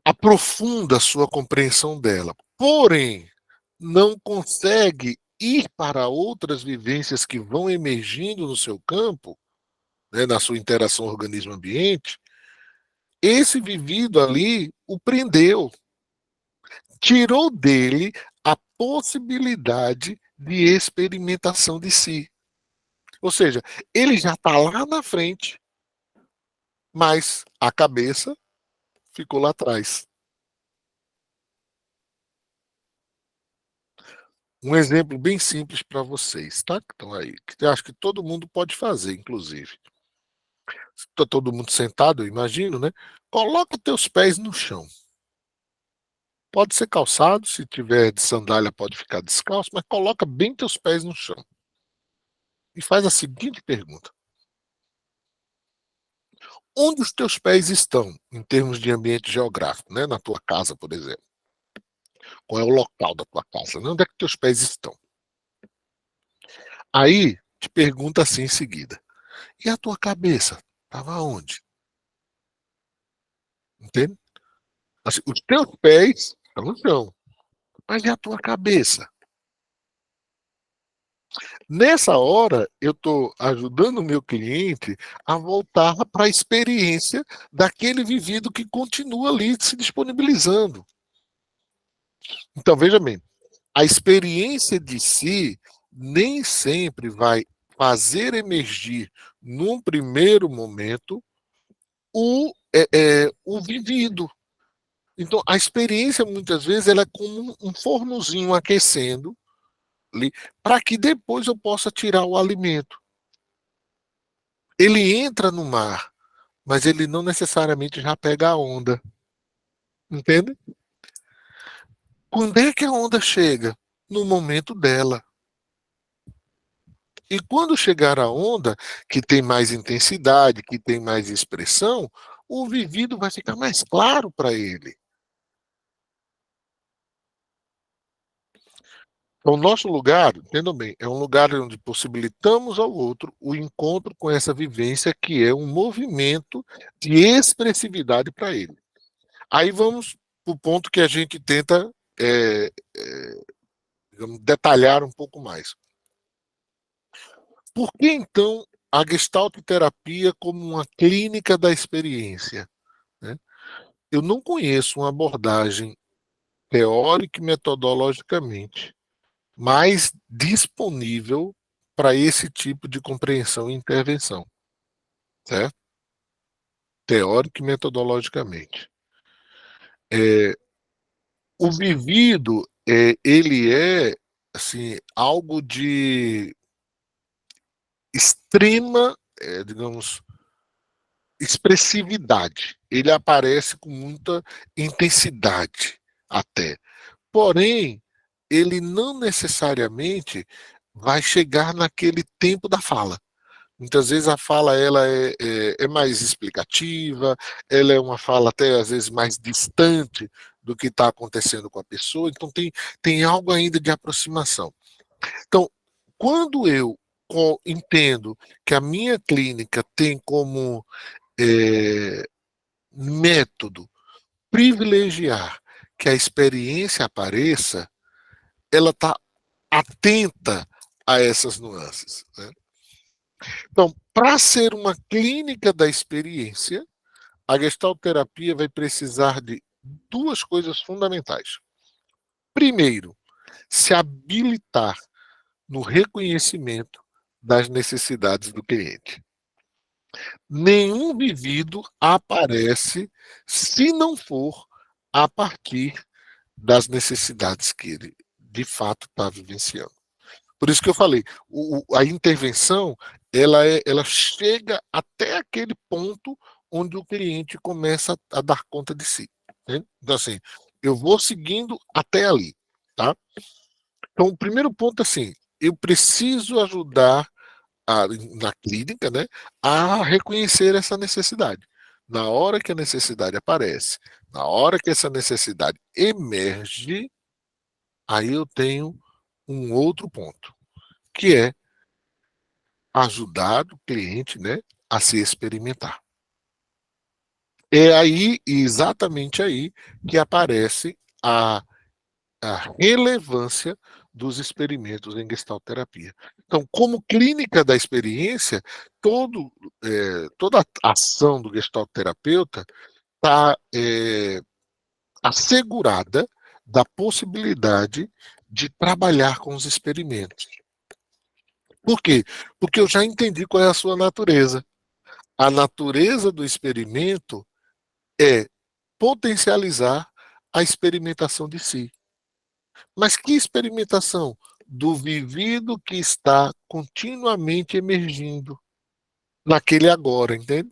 aprofunda a sua compreensão dela, porém não consegue ir para outras vivências que vão emergindo no seu campo, né, na sua interação organismo-ambiente, esse vivido ali o prendeu, tirou dele a possibilidade de experimentação de si. Ou seja, ele já está lá na frente, mas a cabeça ficou lá atrás. Um exemplo bem simples para vocês, tá? Então aí, que eu acho que todo mundo pode fazer, inclusive. Está todo mundo sentado, eu imagino, né? Coloca teus pés no chão. Pode ser calçado, se tiver de sandália pode ficar descalço, mas coloca bem teus pés no chão. E faz a seguinte pergunta: onde os teus pés estão, em termos de ambiente geográfico, né? Na tua casa, por exemplo. Qual é o local da tua casa? Né? Onde é que teus pés estão? Aí, te pergunta assim em seguida: e a tua cabeça? Estava onde? Entende? Assim, os teus pés estão no chão, mas e a tua cabeça? Nessa hora, eu estou ajudando o meu cliente a voltar para a experiência daquele vivido que continua ali se disponibilizando. Então, veja bem, a experiência de si nem sempre vai fazer emergir, num primeiro momento, o vivido. Então, a experiência, muitas vezes, ela é como um fornozinho aquecendo, para que depois eu possa tirar o alimento. Ele entra no mar, mas ele não necessariamente já pega a onda. Entende? Quando é que a onda chega? No momento dela. E quando chegar a onda, que tem mais intensidade, que tem mais expressão, o vivido vai ficar mais claro para ele. O nosso lugar, entendam bem, é um lugar onde possibilitamos ao outro o encontro com essa vivência que é um movimento de expressividade para ele. Aí vamos para o ponto que a gente tenta digamos, detalhar um pouco mais. Por que, então, a Gestalt terapia como uma clínica da experiência? Né? Eu não conheço uma abordagem teórica e metodologicamente mais disponível para esse tipo de compreensão e intervenção, certo? Teórico e metodologicamente. O vivido, ele é assim, algo de extrema, digamos, expressividade. Ele aparece com muita intensidade até. Porém, ele não necessariamente vai chegar naquele tempo da fala. Muitas vezes a fala ela é mais explicativa, ela é uma fala até às vezes mais distante do que está acontecendo com a pessoa, então tem algo ainda de aproximação. Então, quando eu entendo que a minha clínica tem como método privilegiar que a experiência apareça, ela está atenta a essas nuances, né? Então, para ser uma clínica da experiência, a gestalterapia vai precisar de duas coisas fundamentais. Primeiro, se habilitar no reconhecimento das necessidades do cliente. Nenhum vivido aparece se não for a partir das necessidades que ele, de fato, está vivenciando. Por isso que eu falei, a intervenção, ela chega até aquele ponto onde o cliente começa a dar conta de si, né? Então, assim, eu vou seguindo até ali, tá? Então, o primeiro ponto, assim, eu preciso ajudar na clínica, né, a reconhecer essa necessidade. Na hora que a necessidade aparece, na hora que essa necessidade emerge, aí eu tenho um outro ponto, que é ajudar o cliente, né, a se experimentar. É aí, exatamente aí, que aparece a relevância dos experimentos em gestalterapia. Então, como clínica da experiência, toda a ação do gestalterapeuta está assegurada da possibilidade de trabalhar com os experimentos. Por quê? Porque eu já entendi qual é a sua natureza. A natureza do experimento é potencializar a experimentação de si. Mas que experimentação? Do vivido que está continuamente emergindo naquele agora, entende?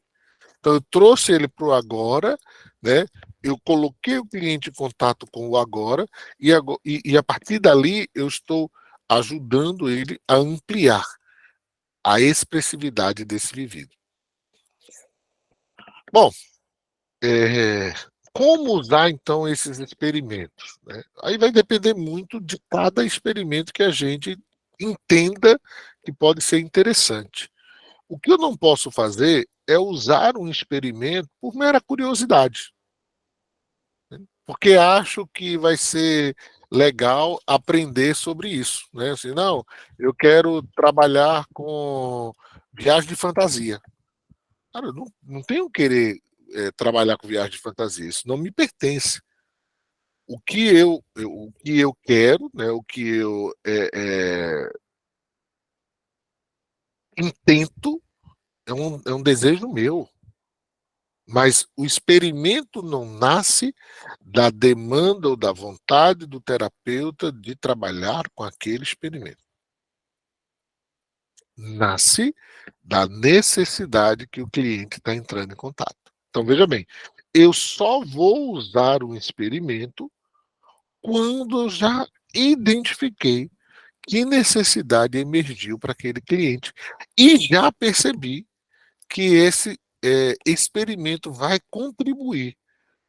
Então eu trouxe ele para o agora, né? Eu coloquei o cliente em contato com o agora e a partir dali eu estou ajudando ele a ampliar a expressividade desse vivido. Bom, como usar então esses experimentos, né? Aí vai depender muito de cada experimento que a gente entenda que pode ser interessante. O que eu não posso fazer é usar um experimento por mera curiosidade, né? Porque acho que vai ser legal aprender sobre isso, né? Assim, não, eu quero trabalhar com viagem de fantasia. Cara, eu não tenho querer trabalhar com viagem de fantasia, isso não me pertence. O que eu quero, né, o que eu intento é um desejo meu, mas o experimento não nasce da demanda ou da vontade do terapeuta de trabalhar com aquele experimento. Nasce da necessidade que o cliente está entrando em contato. Então, veja bem, eu só vou usar um experimento quando eu já identifiquei que necessidade emergiu para aquele cliente e já percebi que esse experimento vai contribuir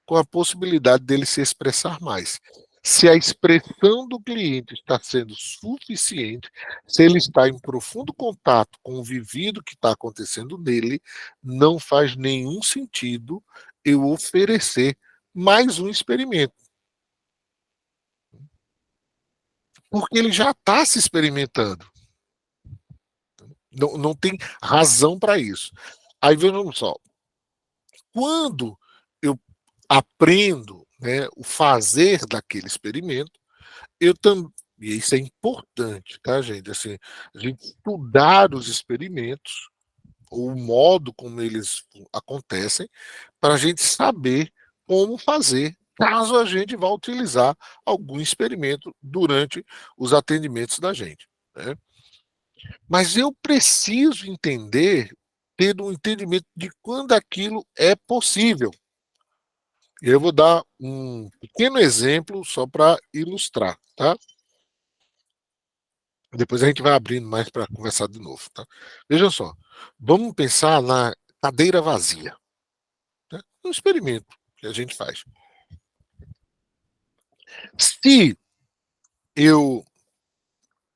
com a possibilidade dele se expressar mais. Se a expressão do cliente está sendo suficiente, se ele está em profundo contato com o vivido que está acontecendo nele, não faz nenhum sentido eu oferecer mais um experimento. Porque ele já está se experimentando. Não tem razão para isso. Aí vejamos só. Quando eu aprendo, né, o fazer daquele experimento, eu também, e isso é importante, tá, gente? Assim, a gente estudar os experimentos, o modo como eles acontecem, para a gente saber como fazer, caso a gente vá utilizar algum experimento durante os atendimentos da gente, né? Mas eu preciso entender, ter um entendimento de quando aquilo é possível. E eu vou dar um pequeno exemplo só para ilustrar, tá? Depois a gente vai abrindo mais para conversar de novo, tá? Vejam só, vamos pensar na cadeira vazia, né? Um experimento que a gente faz. Se eu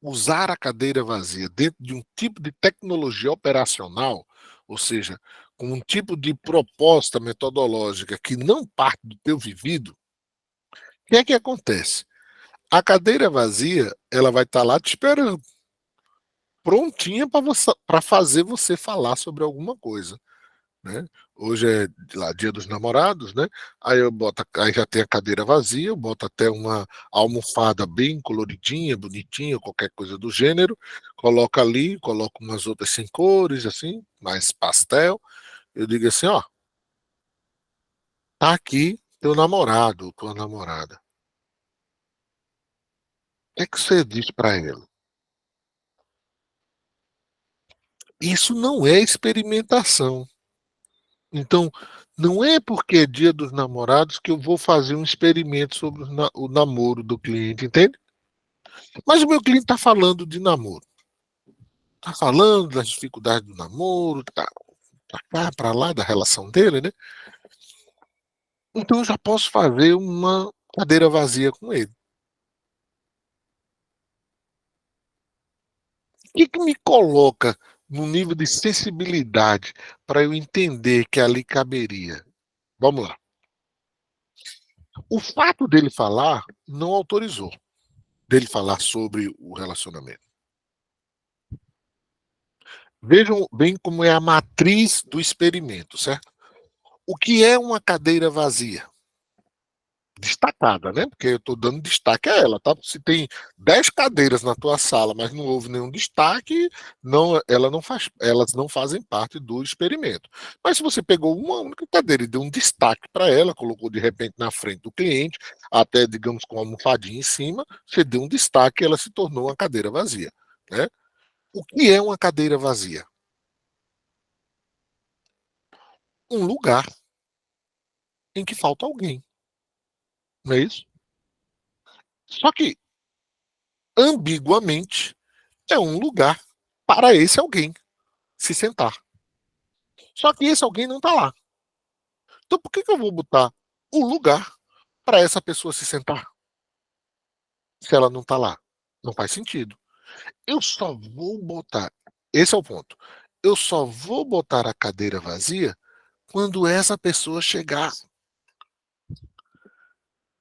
usar a cadeira vazia dentro de um tipo de tecnologia operacional, ou seja, com um tipo de proposta metodológica que não parte do teu vivido, o que é que acontece? A cadeira vazia, ela vai estar lá te esperando, prontinha para fazer você falar sobre alguma coisa, né? Hoje é lá, Dia dos Namorados, né? Aí já tem a cadeira vazia, eu boto até uma almofada bem coloridinha, bonitinha, qualquer coisa do gênero, coloco ali, coloco umas outras sem cores, assim, mais pastel. Eu digo assim, ó, tá aqui teu namorado, tua namorada. O que é que você diz para ele? Isso não é experimentação. Então, não é porque é Dia dos Namorados que eu vou fazer um experimento sobre o namoro do cliente, entende? Mas o meu cliente está falando de namoro. Está falando das dificuldades do namoro, tá para cá, para lá, da relação dele, né? Então eu já posso fazer uma cadeira vazia com ele. O que me coloca no nível de sensibilidade para eu entender que ali caberia? Vamos lá. O fato dele falar não autorizou, dele falar sobre o relacionamento. Vejam bem como é a matriz do experimento, certo? O que é uma cadeira vazia? Destacada, né? Porque eu estou dando destaque a ela, tá? Se tem 10 cadeiras na tua sala, mas não houve nenhum destaque, elas não fazem parte do experimento. Mas se você pegou uma única cadeira e deu um destaque para ela, colocou de repente na frente do cliente, até digamos com uma almofadinha em cima, você deu um destaque e ela se tornou uma cadeira vazia, né? O que é uma cadeira vazia? Um lugar em que falta alguém, não é isso? Só que, ambiguamente, é um lugar para esse alguém se sentar. Só que esse alguém não está lá. Então, por que eu vou botar o lugar para essa pessoa se sentar se ela não está lá? Não faz sentido. Eu só vou botar. Esse é o ponto. Eu só vou botar a cadeira vazia quando essa pessoa chegar.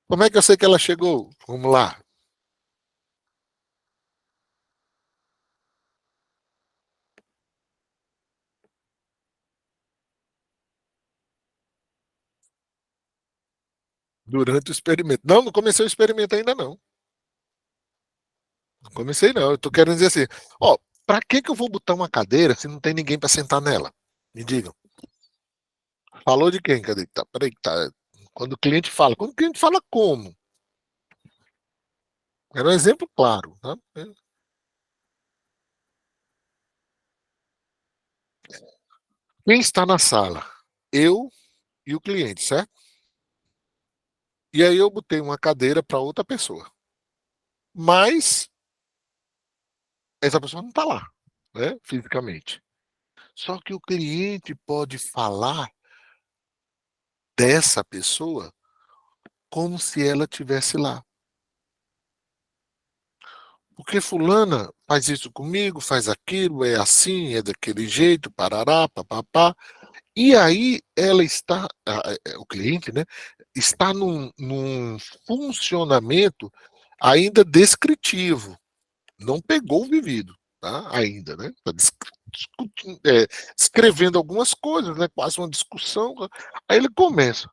Como é que eu sei que ela chegou? Vamos lá. Durante o experimento. Não, não comecei o experimento ainda não. Não comecei não. Eu tô querendo dizer assim, ó, para que eu vou botar uma cadeira se não tem ninguém para sentar nela? Me digam. Falou de quem? Cadê? Tá, peraí, tá. Quando o cliente fala como? Era um exemplo claro, tá? Quem está na sala? Eu e o cliente, certo? E aí eu botei uma cadeira para outra pessoa. Mas essa pessoa não está lá, né? Fisicamente. Só que o cliente pode falar dessa pessoa como se ela estivesse lá. Porque fulana faz isso comigo, faz aquilo, é assim, é daquele jeito, parará, papapá. E aí ela está, o cliente, né, está num funcionamento ainda descritivo, não pegou o vivido, tá? Ainda, né? Está escrevendo algumas coisas, né? Quase uma discussão. Aí ele começa a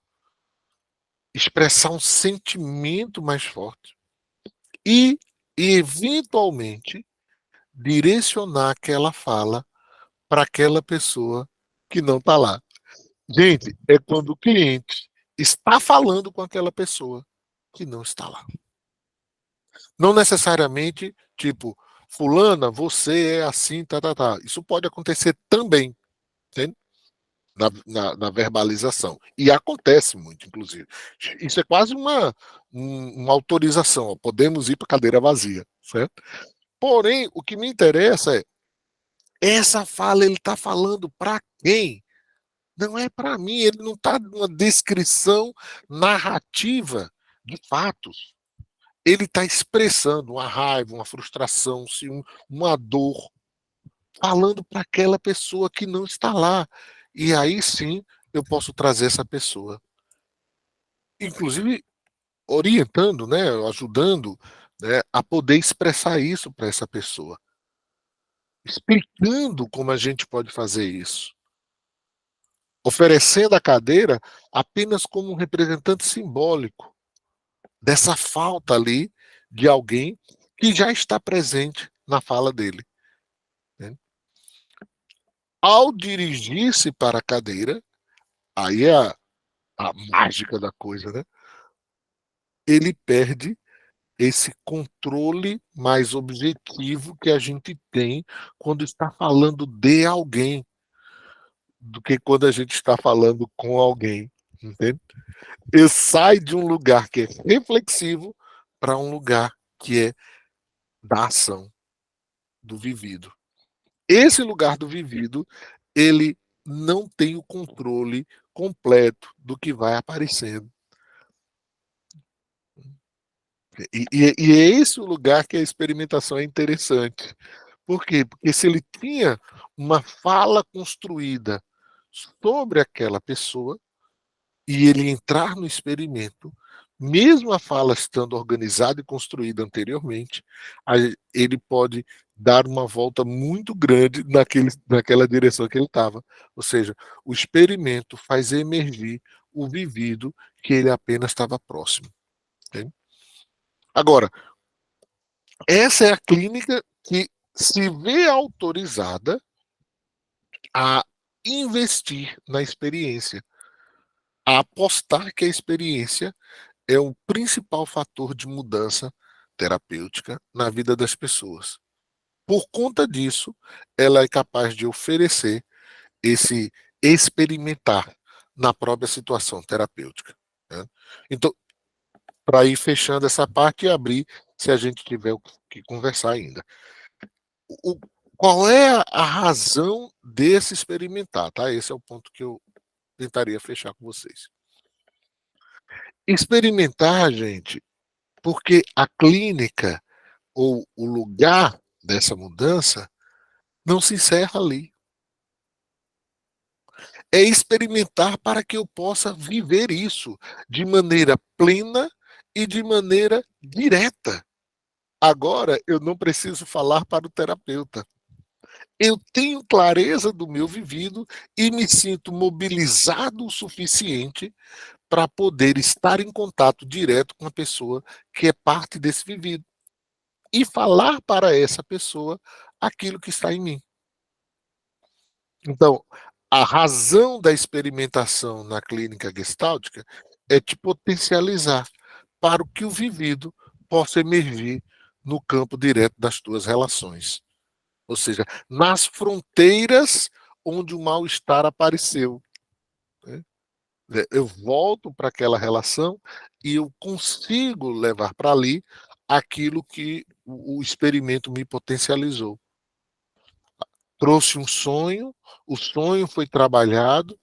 expressar um sentimento mais forte e, eventualmente, direcionar aquela fala para aquela pessoa que não está lá. Gente, é quando o cliente está falando com aquela pessoa que não está lá. Não necessariamente, tipo, fulana, você é assim, tá, tá, tá. Isso pode acontecer também, entende? Na verbalização. E acontece muito, inclusive. Isso é quase uma autorização. Ó, podemos ir para cadeira vazia, certo? Porém, o que me interessa é, essa fala ele está falando para quem? Não é para mim, ele não está numa descrição narrativa de fatos. Ele está expressando uma raiva, uma frustração, um ciúme, uma dor, falando para aquela pessoa que não está lá. E aí sim eu posso trazer essa pessoa, inclusive orientando, né, ajudando, né, a poder expressar isso para essa pessoa, explicando como a gente pode fazer isso, oferecendo a cadeira apenas como um representante simbólico dessa falta ali de alguém que já está presente na fala dele, né? Ao dirigir-se para a cadeira, aí é a mágica da coisa, né? Ele perde esse controle mais objetivo que a gente tem quando está falando de alguém, do que quando a gente está falando com alguém, entende? Eu saio de um lugar que é reflexivo para um lugar que é da ação, do vivido. Esse lugar do vivido, ele não tem o controle completo do que vai aparecendo. E é esse o lugar que a experimentação é interessante. Por quê? Porque se ele tinha uma fala construída sobre aquela pessoa e ele entrar no experimento, mesmo a fala estando organizada e construída anteriormente, ele pode dar uma volta muito grande naquela direção que ele estava. Ou seja, o experimento faz emergir o vivido que ele apenas estava próximo. Entende? Agora, essa é a clínica que se vê autorizada a investir na experiência, a apostar que a experiência é o principal fator de mudança terapêutica na vida das pessoas. Por conta disso, ela é capaz de oferecer esse experimentar na própria situação terapêutica, né? Então, para ir fechando essa parte e abrir, se a gente tiver o que conversar ainda. Qual é a razão desse experimentar, tá? Esse é o ponto que eu tentaria fechar com vocês. Experimentar, gente, porque a clínica ou o lugar dessa mudança não se encerra ali. É experimentar para que eu possa viver isso de maneira plena e de maneira direta. Agora eu não preciso falar para o terapeuta. Eu tenho clareza do meu vivido e me sinto mobilizado o suficiente para poder estar em contato direto com a pessoa que é parte desse vivido e falar para essa pessoa aquilo que está em mim. Então, a razão da experimentação na clínica gestáltica é te potencializar para o que o vivido possa emergir no campo direto das tuas relações. Ou seja, nas fronteiras onde o mal-estar apareceu, né? Eu volto para aquela relação e eu consigo levar para ali aquilo que o experimento me potencializou. Trouxe um sonho, o sonho foi trabalhado,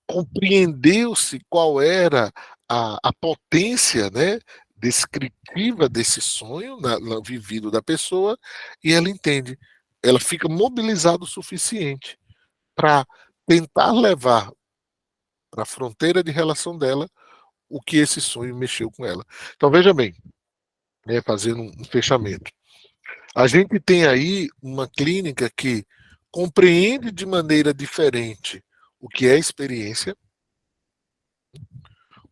compreendeu-se qual era a potência, né, descritiva desse sonho no vivido da pessoa, e ela entende, ela fica mobilizada o suficiente para tentar levar para a fronteira de relação dela o que esse sonho mexeu com ela. Então veja bem, né, fazendo um fechamento. A gente tem aí uma clínica que compreende de maneira diferente o que é experiência,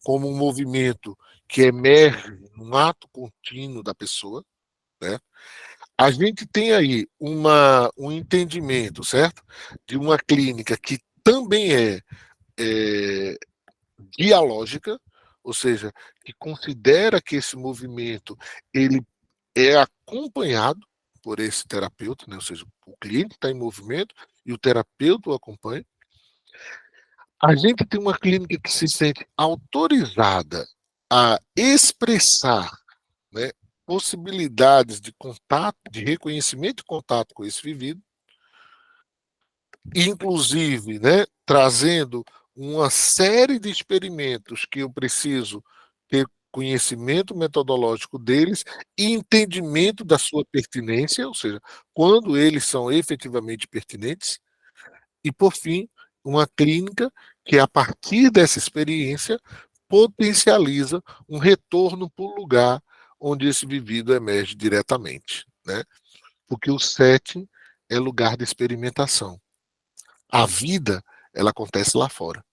como um movimento que emerge num ato contínuo da pessoa, né? A gente tem aí um entendimento, certo? De uma clínica que também é dialógica, ou seja, que considera que esse movimento ele é acompanhado por esse terapeuta, né? Ou seja, o cliente está em movimento e o terapeuta o acompanha. A gente tem uma clínica que se sente autorizada a expressar, né, possibilidades de contato, de reconhecimento e contato com esse vivido, inclusive, né, trazendo uma série de experimentos que eu preciso ter conhecimento metodológico deles e entendimento da sua pertinência, ou seja, quando eles são efetivamente pertinentes, e, por fim, uma clínica que, a partir dessa experiência, potencializa um retorno para o lugar onde esse vivido emerge diretamente, né? Porque o setting é lugar de experimentação. A vida, ela acontece lá fora.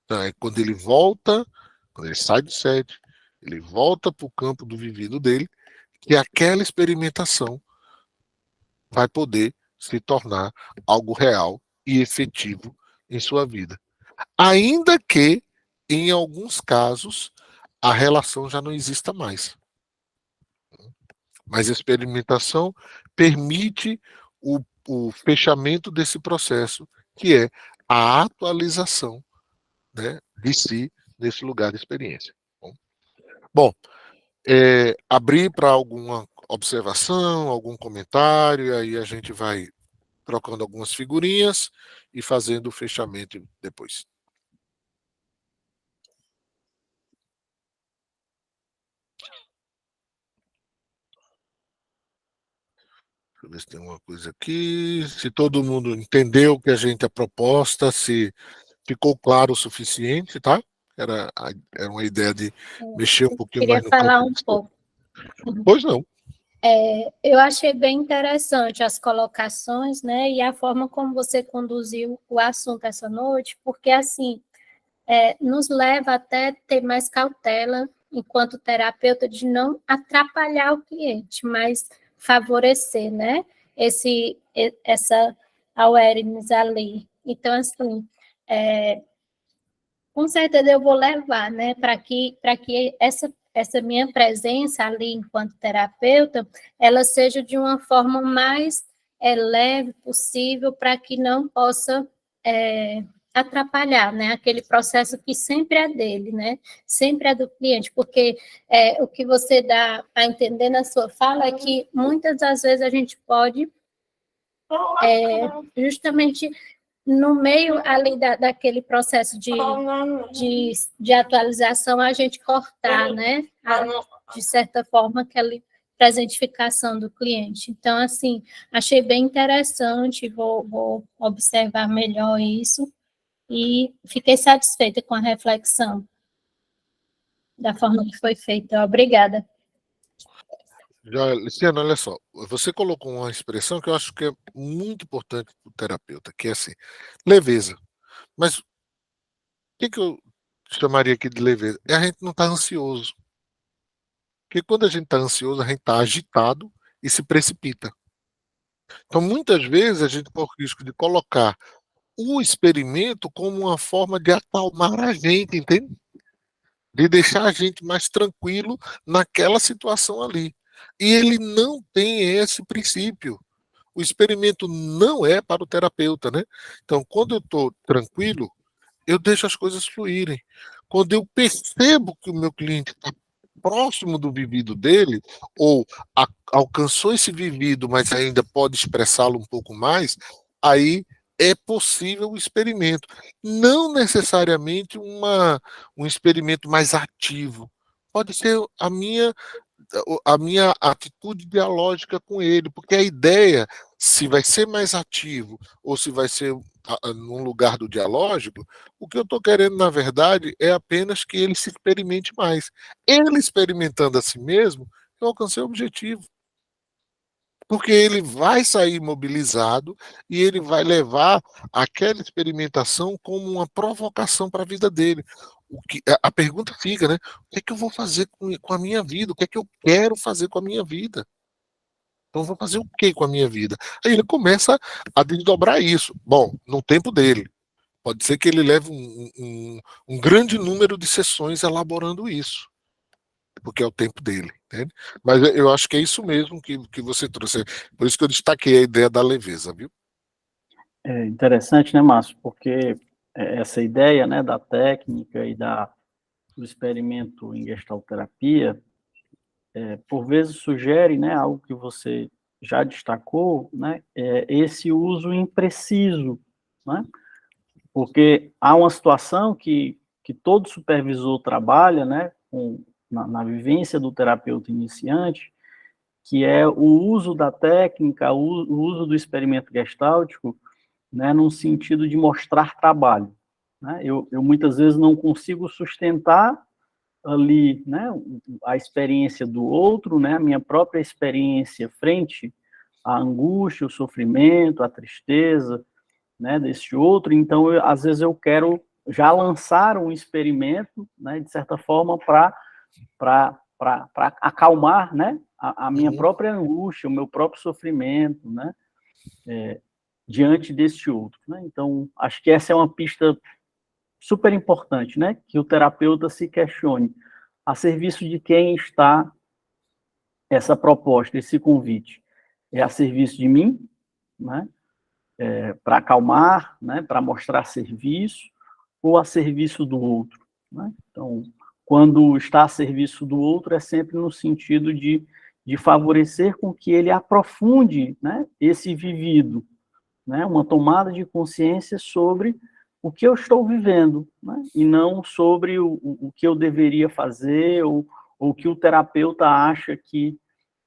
Então, é quando ele volta, quando ele sai do setting, ele volta para o campo do vivido dele, que aquela experimentação vai poder se tornar algo real e efetivo em sua vida. Ainda que, em alguns casos, a relação já não exista mais. Mas a experimentação permite o fechamento desse processo, que é a atualização, né, de si nesse lugar de experiência. Bom, abrir para alguma observação, algum comentário, e aí a gente vai trocando algumas figurinhas e fazendo o fechamento depois. Deixa eu ver se tem alguma coisa aqui. Se todo mundo entendeu o que a gente, a proposta, se ficou claro o suficiente, tá? Era uma ideia de mexer um pouquinho mais Queria no falar campo. um pouco. Pois não. Eu achei bem interessante as colocações, né, e a forma como você conduziu o assunto essa noite, porque, assim, nos leva até ter mais cautela, enquanto terapeuta, de não atrapalhar o cliente, mas favorecer, né, essa awareness ali. Então, assim, com certeza eu vou levar, né, para que essa minha presença ali enquanto terapeuta, ela seja de uma forma mais leve possível, para que não possa atrapalhar, né, aquele processo que sempre é dele, né, sempre é do cliente, porque o que você dá a entender na sua fala é que muitas das vezes a gente pode justamente no meio ali daquele processo de atualização, a gente cortar, né, de certa forma, aquela presentificação do cliente. Então, assim, achei bem interessante, vou observar melhor isso, e fiquei satisfeita com a reflexão da forma que foi feita. Obrigada. Luciana, olha só, você colocou uma expressão que eu acho que é muito importante para o terapeuta, que é assim, leveza. Mas o que eu chamaria aqui de leveza? A gente não está ansioso. Porque quando a gente está ansioso, a gente está agitado e se precipita. Então, muitas vezes, a gente corre o risco de colocar o experimento como uma forma de acalmar a gente, entende? De deixar a gente mais tranquilo naquela situação ali. E ele não tem esse princípio. O experimento não é para o terapeuta, né? Então, quando eu estou tranquilo, eu deixo as coisas fluírem. Quando eu percebo que o meu cliente está próximo do vivido dele, ou alcançou esse vivido, mas ainda pode expressá-lo um pouco mais, aí é possível o experimento. Não necessariamente um experimento mais ativo. Pode ser a minha atitude dialógica com ele, porque a ideia, se vai ser mais ativo ou se vai ser num lugar do dialógico, o que eu estou querendo, na verdade, é apenas que ele se experimente mais. Ele experimentando a si mesmo, eu alcancei o objetivo. Porque ele vai sair mobilizado e ele vai levar aquela experimentação como uma provocação para a vida dele. A pergunta fica, né? O que é que eu vou fazer com a minha vida? O que é que eu quero fazer com a minha vida? Então, eu vou fazer o que com a minha vida? Aí ele começa a desdobrar isso. Bom, no tempo dele. Pode ser que ele leve um grande número de sessões elaborando isso, porque é o tempo dele. Entende? Mas eu acho que é isso mesmo que você trouxe. Por isso que eu destaquei a ideia da leveza, viu? É interessante, né, Márcio? Porque essa ideia, né, da técnica e do experimento em gestalterapia, por vezes sugere, né, algo que você já destacou, né, esse uso impreciso, né, porque há uma situação que todo supervisor trabalha, né, na vivência do terapeuta iniciante, que é o uso da técnica, o uso do experimento gestáltico, né, num sentido de mostrar trabalho, né? Eu muitas vezes não consigo sustentar ali, né, a experiência do outro, né, a minha própria experiência frente à angústia, o sofrimento, a tristeza, né, desse outro. Então, às vezes eu quero já lançar um experimento, né, de certa forma, para acalmar, né, a minha própria angústia, o meu próprio sofrimento, né, diante desse outro, né? Então, acho que essa é uma pista super importante, né, que o terapeuta se questione a serviço de quem está essa proposta, esse convite. É a serviço de mim, né, para acalmar, né, para mostrar serviço, ou a serviço do outro, né? Então, quando está a serviço do outro, é sempre no sentido de favorecer com que ele aprofunde, né, esse vivido, né, uma tomada de consciência sobre o que eu estou vivendo, né, e não sobre o que eu deveria fazer, ou o que o terapeuta acha que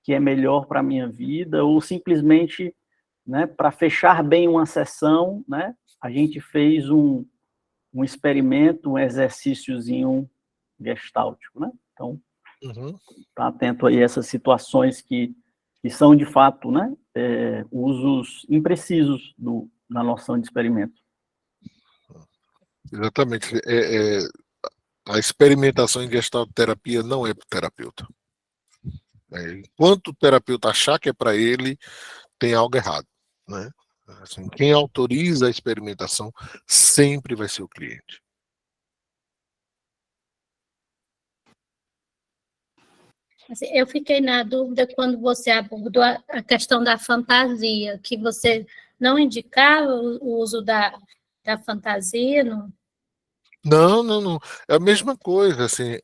é melhor para a minha vida, ou simplesmente, né, para fechar bem uma sessão, né, a gente fez um experimento, um exercíciozinho gestáltico, né? Então, tá atento aí a essas situações que são, de fato, né, usos imprecisos da noção de experimento. Exatamente. A experimentação em gestalterapia não é para o terapeuta. Enquanto o terapeuta achar que é para ele, tem algo errado, né? Assim, quem autoriza a experimentação sempre vai ser o cliente. Assim, eu fiquei na dúvida quando você abordou a questão da fantasia, que você não indicava o uso da fantasia. Não. É a mesma coisa, assim,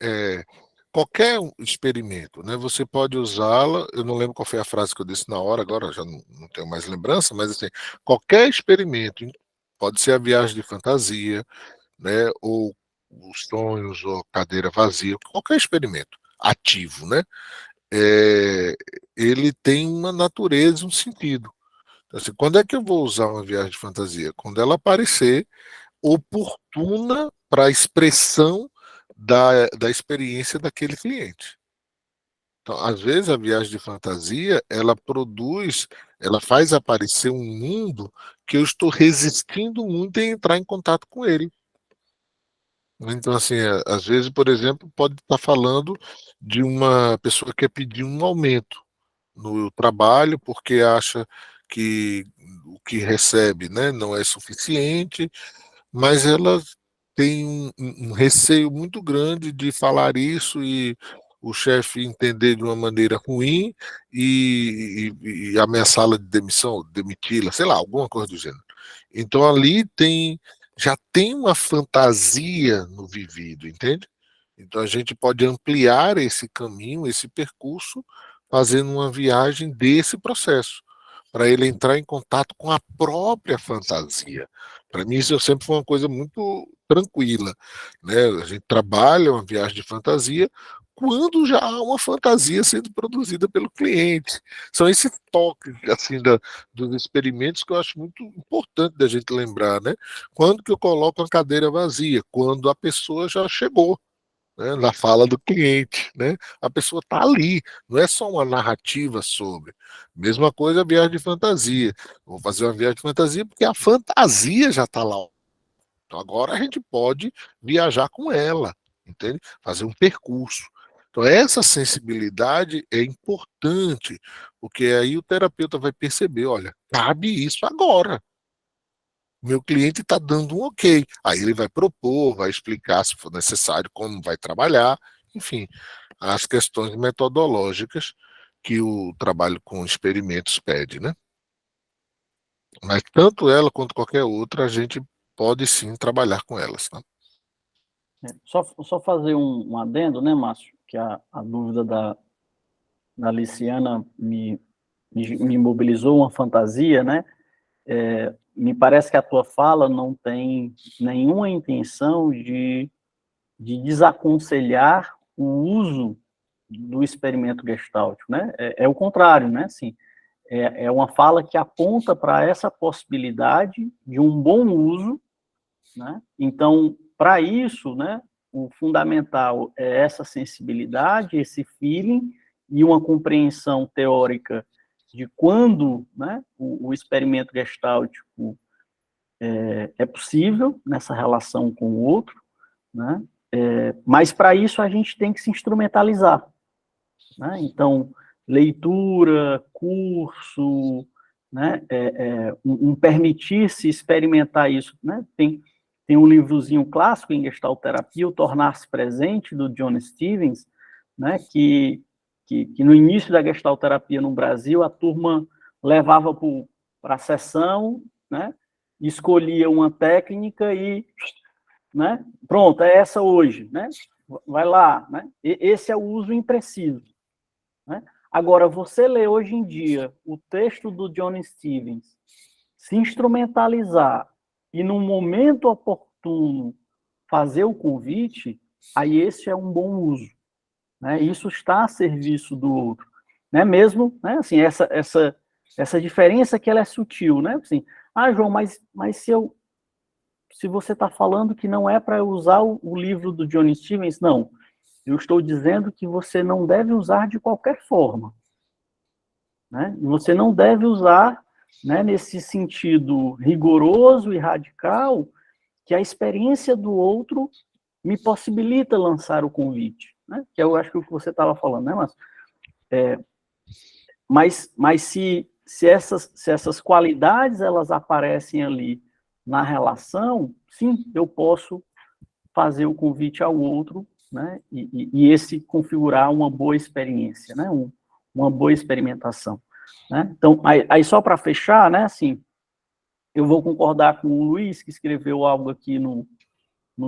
qualquer experimento, né? Você pode usá-la. Eu não lembro qual foi a frase que eu disse na hora, agora já não tenho mais lembrança, mas assim, qualquer experimento, pode ser a viagem de fantasia, né? Ou os sonhos, ou cadeira vazia, qualquer experimento ativo, né? Ele tem uma natureza, um sentido. Então, assim, quando é que eu vou usar uma viagem de fantasia? Quando ela aparecer oportuna para a expressão da experiência daquele cliente. Então, às vezes a viagem de fantasia, ela faz aparecer um mundo que eu estou resistindo muito em entrar em contato com ele. Então, assim, às vezes, por exemplo, pode estar falando de uma pessoa que quer pedir um aumento no trabalho porque acha que o que recebe, né, não é suficiente, mas ela tem um receio muito grande de falar isso e o chefe entender de uma maneira ruim e ameaçá-la de demissão, demiti-la, sei lá, alguma coisa do gênero. Então ali já tem uma fantasia no vivido, entende? Então a gente pode ampliar esse caminho, esse percurso, fazendo uma viagem desse processo, para ele entrar em contato com a própria fantasia. Para mim isso sempre foi uma coisa muito tranquila, né? A gente trabalha uma viagem de fantasia quando já há uma fantasia sendo produzida pelo cliente. São esses toques assim dos experimentos que eu acho muito importante da gente lembrar, né? Quando que eu coloco a cadeira vazia? Quando a pessoa já chegou, né, na fala do cliente, né? A pessoa está ali, não é só uma narrativa sobre. Mesma coisa a viagem de fantasia. Vou fazer uma viagem de fantasia porque a fantasia já está lá. Então agora a gente pode viajar com ela, entende? Fazer um percurso. Então essa sensibilidade é importante, porque aí o terapeuta vai perceber, olha, cabe isso agora. Meu cliente está dando um ok. Aí ele vai propor, vai explicar, se for necessário, como vai trabalhar, enfim, as questões metodológicas que o trabalho com experimentos pede, né? Mas tanto ela quanto qualquer outra, a gente pode sim trabalhar com elas, tá? Só fazer um adendo, né, Márcio, que a dúvida da Liciana me mobilizou uma fantasia, né? Me parece que a tua fala não tem nenhuma intenção de desaconselhar o uso do experimento gestáltico, né? É o contrário, né? Assim, é uma fala que aponta para essa possibilidade de um bom uso, né? Então, para isso, né, o fundamental é essa sensibilidade, esse feeling e uma compreensão teórica de quando, né, o experimento gestáltico é possível nessa relação com o outro, né? Mas para isso a gente tem que se instrumentalizar, né? Então, leitura, curso, né? Um permitir-se experimentar isso, né? Tem um livrozinho clássico em Gestalt Terapia, O Tornar-se Presente, do John Stevens, né? Que no início da Gestalt Terapia no Brasil, a turma levava para a sessão, né? Escolhia uma técnica e, né? Pronto, é essa hoje, né? Vai lá, né? Esse é o uso impreciso, né? Agora, você lê hoje em dia o texto do John Stevens, se instrumentalizar e, num momento oportuno, fazer o convite, aí esse é um bom uso, né? Isso está a serviço do outro, né? Mesmo, né? Assim, essa diferença que ela é sutil, né? Assim, João, mas se você está falando que não é para usar o livro do John Stevens, não. Eu estou dizendo que você não deve usar de qualquer forma, né? Você não deve usar, né, nesse sentido rigoroso e radical, que a experiência do outro me possibilita lançar o convite, né? Que eu acho que é o que você estava falando, né, Márcio? Mas se essas qualidades elas aparecem ali na relação, sim, eu posso fazer o convite ao outro, né? E esse configurar uma boa experiência, né? Uma boa experimentação, né? Então, aí só para fechar, né? Assim, eu vou concordar com o Luiz, que escreveu algo aqui no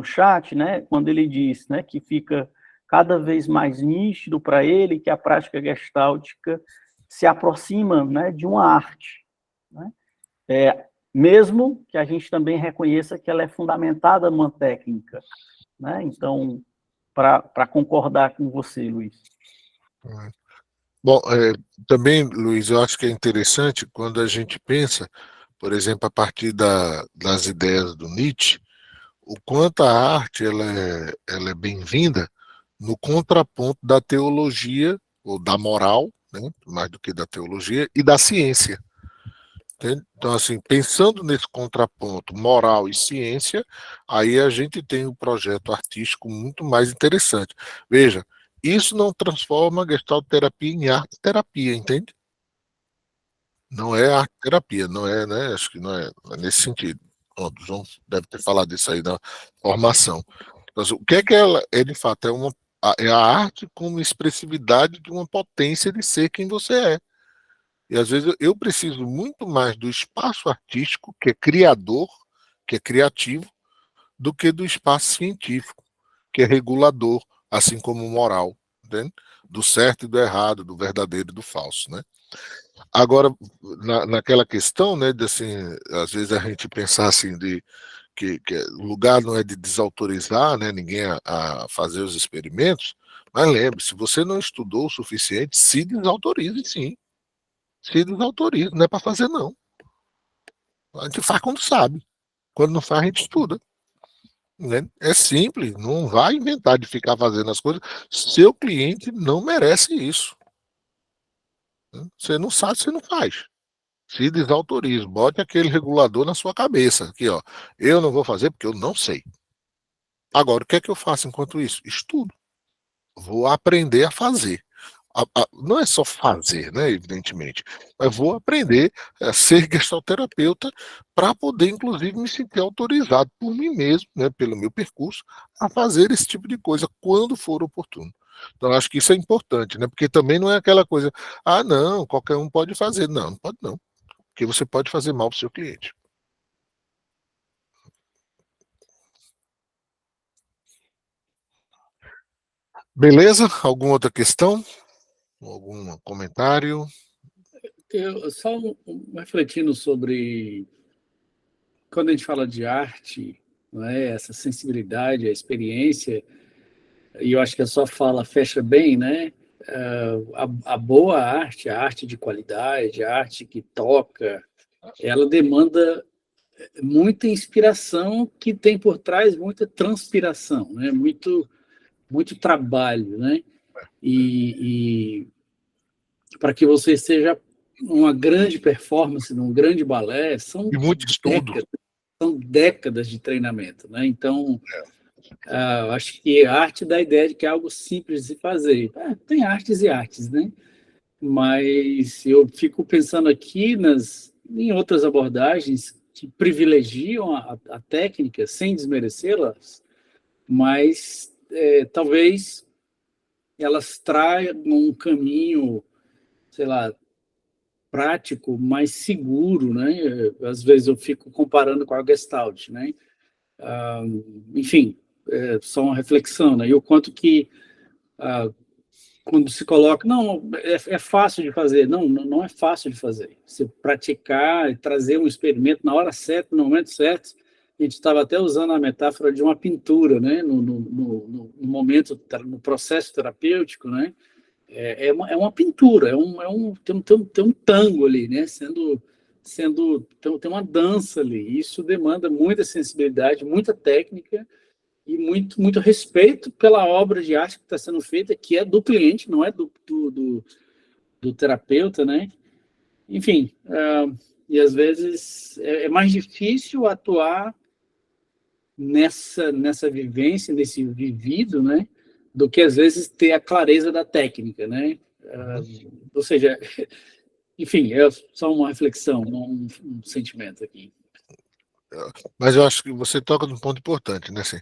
chat, né? Quando ele diz, né, que fica cada vez mais nítido para ele que a prática gestáltica se aproxima, né, de uma arte, né? Mesmo que a gente também reconheça que ela é fundamentada numa técnica, né? Então, para concordar com você, Luiz. Bom, também, Luiz, eu acho que é interessante quando a gente pensa, por exemplo, a partir das ideias do Nietzsche, o quanto a arte ela é bem-vinda no contraponto da teologia, ou da moral, né, mais do que da teologia, e da ciência. Entende? Então, assim, pensando nesse contraponto moral e ciência, aí a gente tem um projeto artístico muito mais interessante. Veja, isso não transforma a gestalterapia em arte-terapia, entende? Não é arte-terapia, não é, né? Acho que não é nesse sentido. Ó, o João deve ter falado isso aí na formação. Mas o que é que ela é, de fato? É a arte como expressividade de uma potência de ser quem você é. E às vezes eu preciso muito mais do espaço artístico, que é criador, que é criativo, do que do espaço científico, que é regulador, assim como moral, entende? Do certo e do errado, do verdadeiro e do falso, né? Agora, naquela questão, né, de assim, às vezes a gente pensar assim, de que o lugar não é de desautorizar, né, ninguém a fazer os experimentos, mas lembre, se você não estudou o suficiente, se desautorize sim. Se desautoriza, não é para fazer não. A gente faz quando sabe. Quando não faz, a gente estuda. Né? É simples, não vai inventar de ficar fazendo as coisas. Seu cliente não merece isso. Né? Você não sabe, você não faz. Se desautoriza, bote aquele regulador na sua cabeça. Aqui, ó. Eu não vou fazer porque eu não sei. Agora, o que é que eu faço enquanto isso? Estudo. Vou aprender a fazer. Não é só fazer, né, evidentemente, mas vou aprender a ser gestalterapeuta para poder, inclusive, me sentir autorizado por mim mesmo, né, pelo meu percurso, a fazer esse tipo de coisa quando for oportuno. Então, acho que isso é importante, né, porque também não é aquela coisa, não, qualquer um pode fazer. Não, não pode não, porque você pode fazer mal para o seu cliente. Beleza? Alguma outra questão? Algum comentário? Eu só refletindo sobre quando a gente fala de arte, não é? Essa sensibilidade, a experiência, e eu acho que a sua fala fecha bem, né? A boa arte, a arte de qualidade, a arte que toca, ela demanda muita inspiração que tem por trás muita transpiração, né? Muito trabalho, né? E para que você seja uma grande performance, num grande balé, E muito estudo. são décadas de treinamento, né? Então, acho que a arte dá a ideia de que é algo simples de se fazer. Tem artes e artes, né? Mas eu fico pensando aqui em outras abordagens que privilegiam a técnica, sem desmerecê-las, mas talvez elas tragam um caminho, sei lá, prático, mais seguro, né? Às vezes eu fico comparando com a Gestalt, né? Enfim, só uma reflexão, né? E o quanto que quando se coloca, não, é fácil de fazer. Não é fácil de fazer. Você praticar e trazer um experimento na hora certa, no momento certo. A gente estava até usando a metáfora de uma pintura, né? No momento, no processo terapêutico, né? É uma pintura, tem um tango ali, né? Tem uma dança ali. Isso demanda muita sensibilidade, muita técnica e muito respeito pela obra de arte que está sendo feita, que é do cliente, não é do terapeuta, né? Enfim, e às vezes é mais difícil atuar nessa vivência, nesse vivido, né? Do que às vezes ter a clareza da técnica, né? Ou seja, enfim, é só uma reflexão, um sentimento aqui. Mas eu acho que você toca num ponto importante, né? Assim,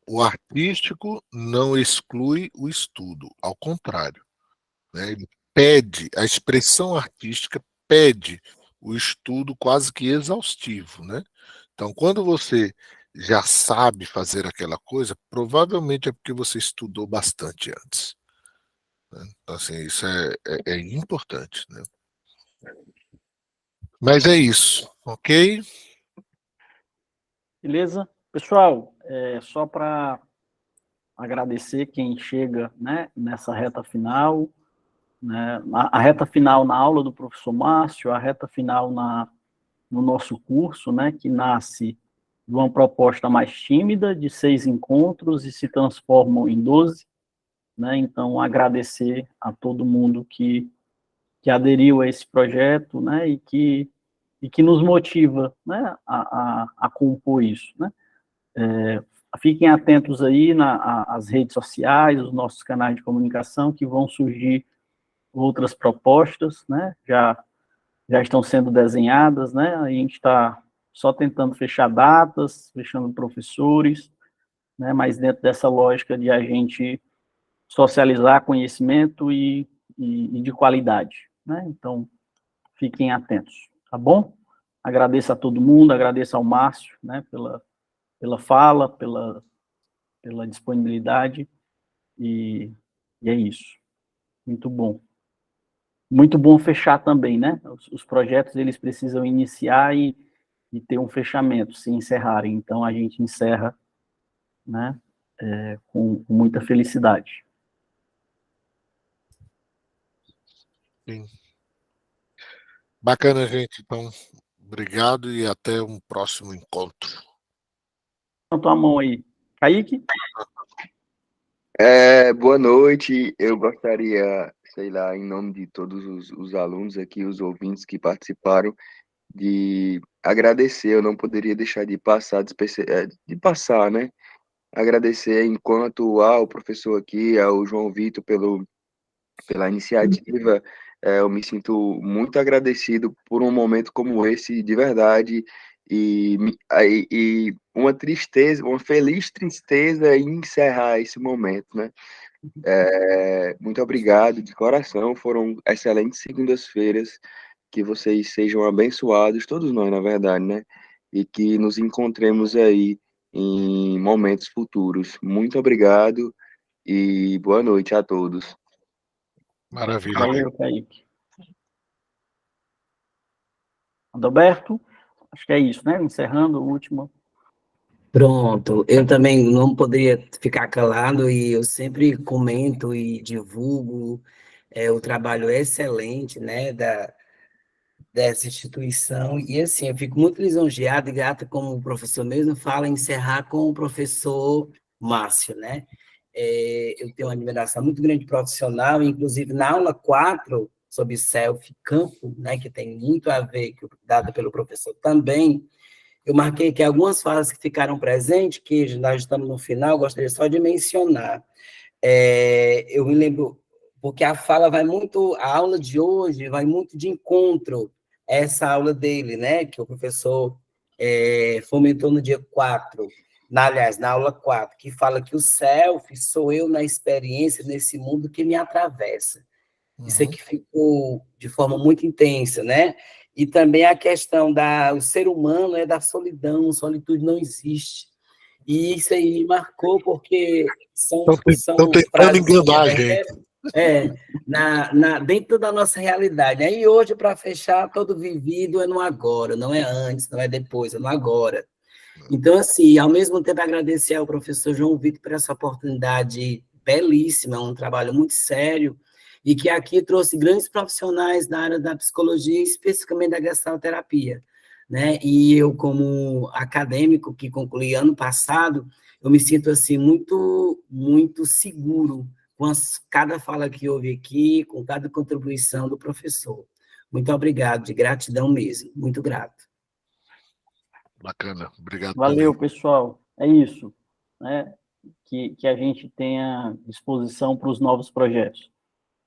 o artístico não exclui o estudo, ao contrário, né? Ele pede, a expressão artística pede o estudo quase que exaustivo, né? Então, quando você já sabe fazer aquela coisa, provavelmente é porque você estudou bastante antes, né? Então, assim, isso é importante, né? Mas é isso, ok? Beleza? Pessoal, só para agradecer quem chega, né, nessa reta final, né, a reta final na aula do professor Márcio, a reta final no nosso curso, né, que nasce de uma proposta mais tímida, de 6 encontros, e se transformam em 12, né, então agradecer a todo mundo que aderiu a esse projeto, né, e que nos motiva, né, a compor isso, né. Fiquem atentos aí às redes sociais, os nossos canais de comunicação, que vão surgir outras propostas, né, já estão sendo desenhadas, né, a gente está só tentando fechar datas, fechando professores, né, mas dentro dessa lógica de a gente socializar conhecimento e de qualidade, né, então fiquem atentos, tá bom? Agradeço a todo mundo, agradeço ao Márcio, né, pela fala, pela disponibilidade, e é isso. Muito bom. Muito bom fechar também, né? Os projetos, eles precisam iniciar e ter um fechamento, se encerrarem. Então, a gente encerra, né, com muita felicidade. Sim. Bacana, gente. Então, obrigado e até um próximo encontro. Então, a mão aí. Kaique? Boa noite. Eu gostaria, sei lá, em nome de todos os alunos aqui, os ouvintes que participaram, de agradecer. Eu não poderia deixar de passar, de passar, né? Agradecer enquanto ao professor aqui, ao João Vitor, pela iniciativa. Eu me sinto muito agradecido por um momento como esse, de verdade, e uma tristeza, uma feliz tristeza em encerrar esse momento, né? Muito obrigado de coração, foram excelentes segundas-feiras, que vocês sejam abençoados, todos nós, na verdade, né? E que nos encontremos aí em momentos futuros. Muito obrigado e boa noite a todos. Maravilha. Valeu, Kaique. Adalberto, acho que é isso, né? Encerrando o último. Pronto, eu também não poderia ficar calado e eu sempre comento e divulgo o trabalho excelente, né, dessa instituição. E assim, eu fico muito lisonjeado e grato, como o professor mesmo fala, encerrar com o professor Márcio, né? Eu tenho uma admiração muito grande profissional, inclusive na aula 4, sobre self-campo, né, que tem muito a ver, dada pelo professor também, eu marquei aqui algumas falas que ficaram presentes, que nós estamos no final, gostaria só de mencionar. Eu me lembro, porque a fala vai muito, a aula de hoje vai muito de encontro a essa aula dele, né, que o professor fomentou no dia 4, aliás, na aula 4, que fala que o self sou eu na experiência nesse mundo que me atravessa. Isso aqui ficou de forma muito intensa, né? E também a questão o ser humano é da solidão, solitude não existe. E isso aí me marcou porque são Estão tentando frases enganar a que gente. dentro da nossa realidade, né? E hoje, para fechar, todo vivido é no agora, não é antes, não é depois, é no agora. Então, assim, ao mesmo tempo agradecer ao professor João Vitor por essa oportunidade belíssima, um trabalho muito sério, e que aqui trouxe grandes profissionais da área da psicologia, especificamente da gestalterapia, né? E eu, como acadêmico que concluí ano passado, eu me sinto, assim, muito, muito seguro com cada fala que houve aqui, com cada contribuição do professor. Muito obrigado, de gratidão mesmo, muito grato. Bacana, obrigado. Valeu, também. pessoal. É isso, né? Que a gente tenha disposição para os novos projetos,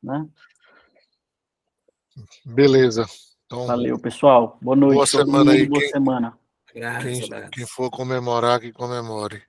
né? Beleza. Então, Valeu, pessoal. Boa noite, boa todo semana mundo. aí. Boa semana. Graças, Quem for comemorar, que comemore.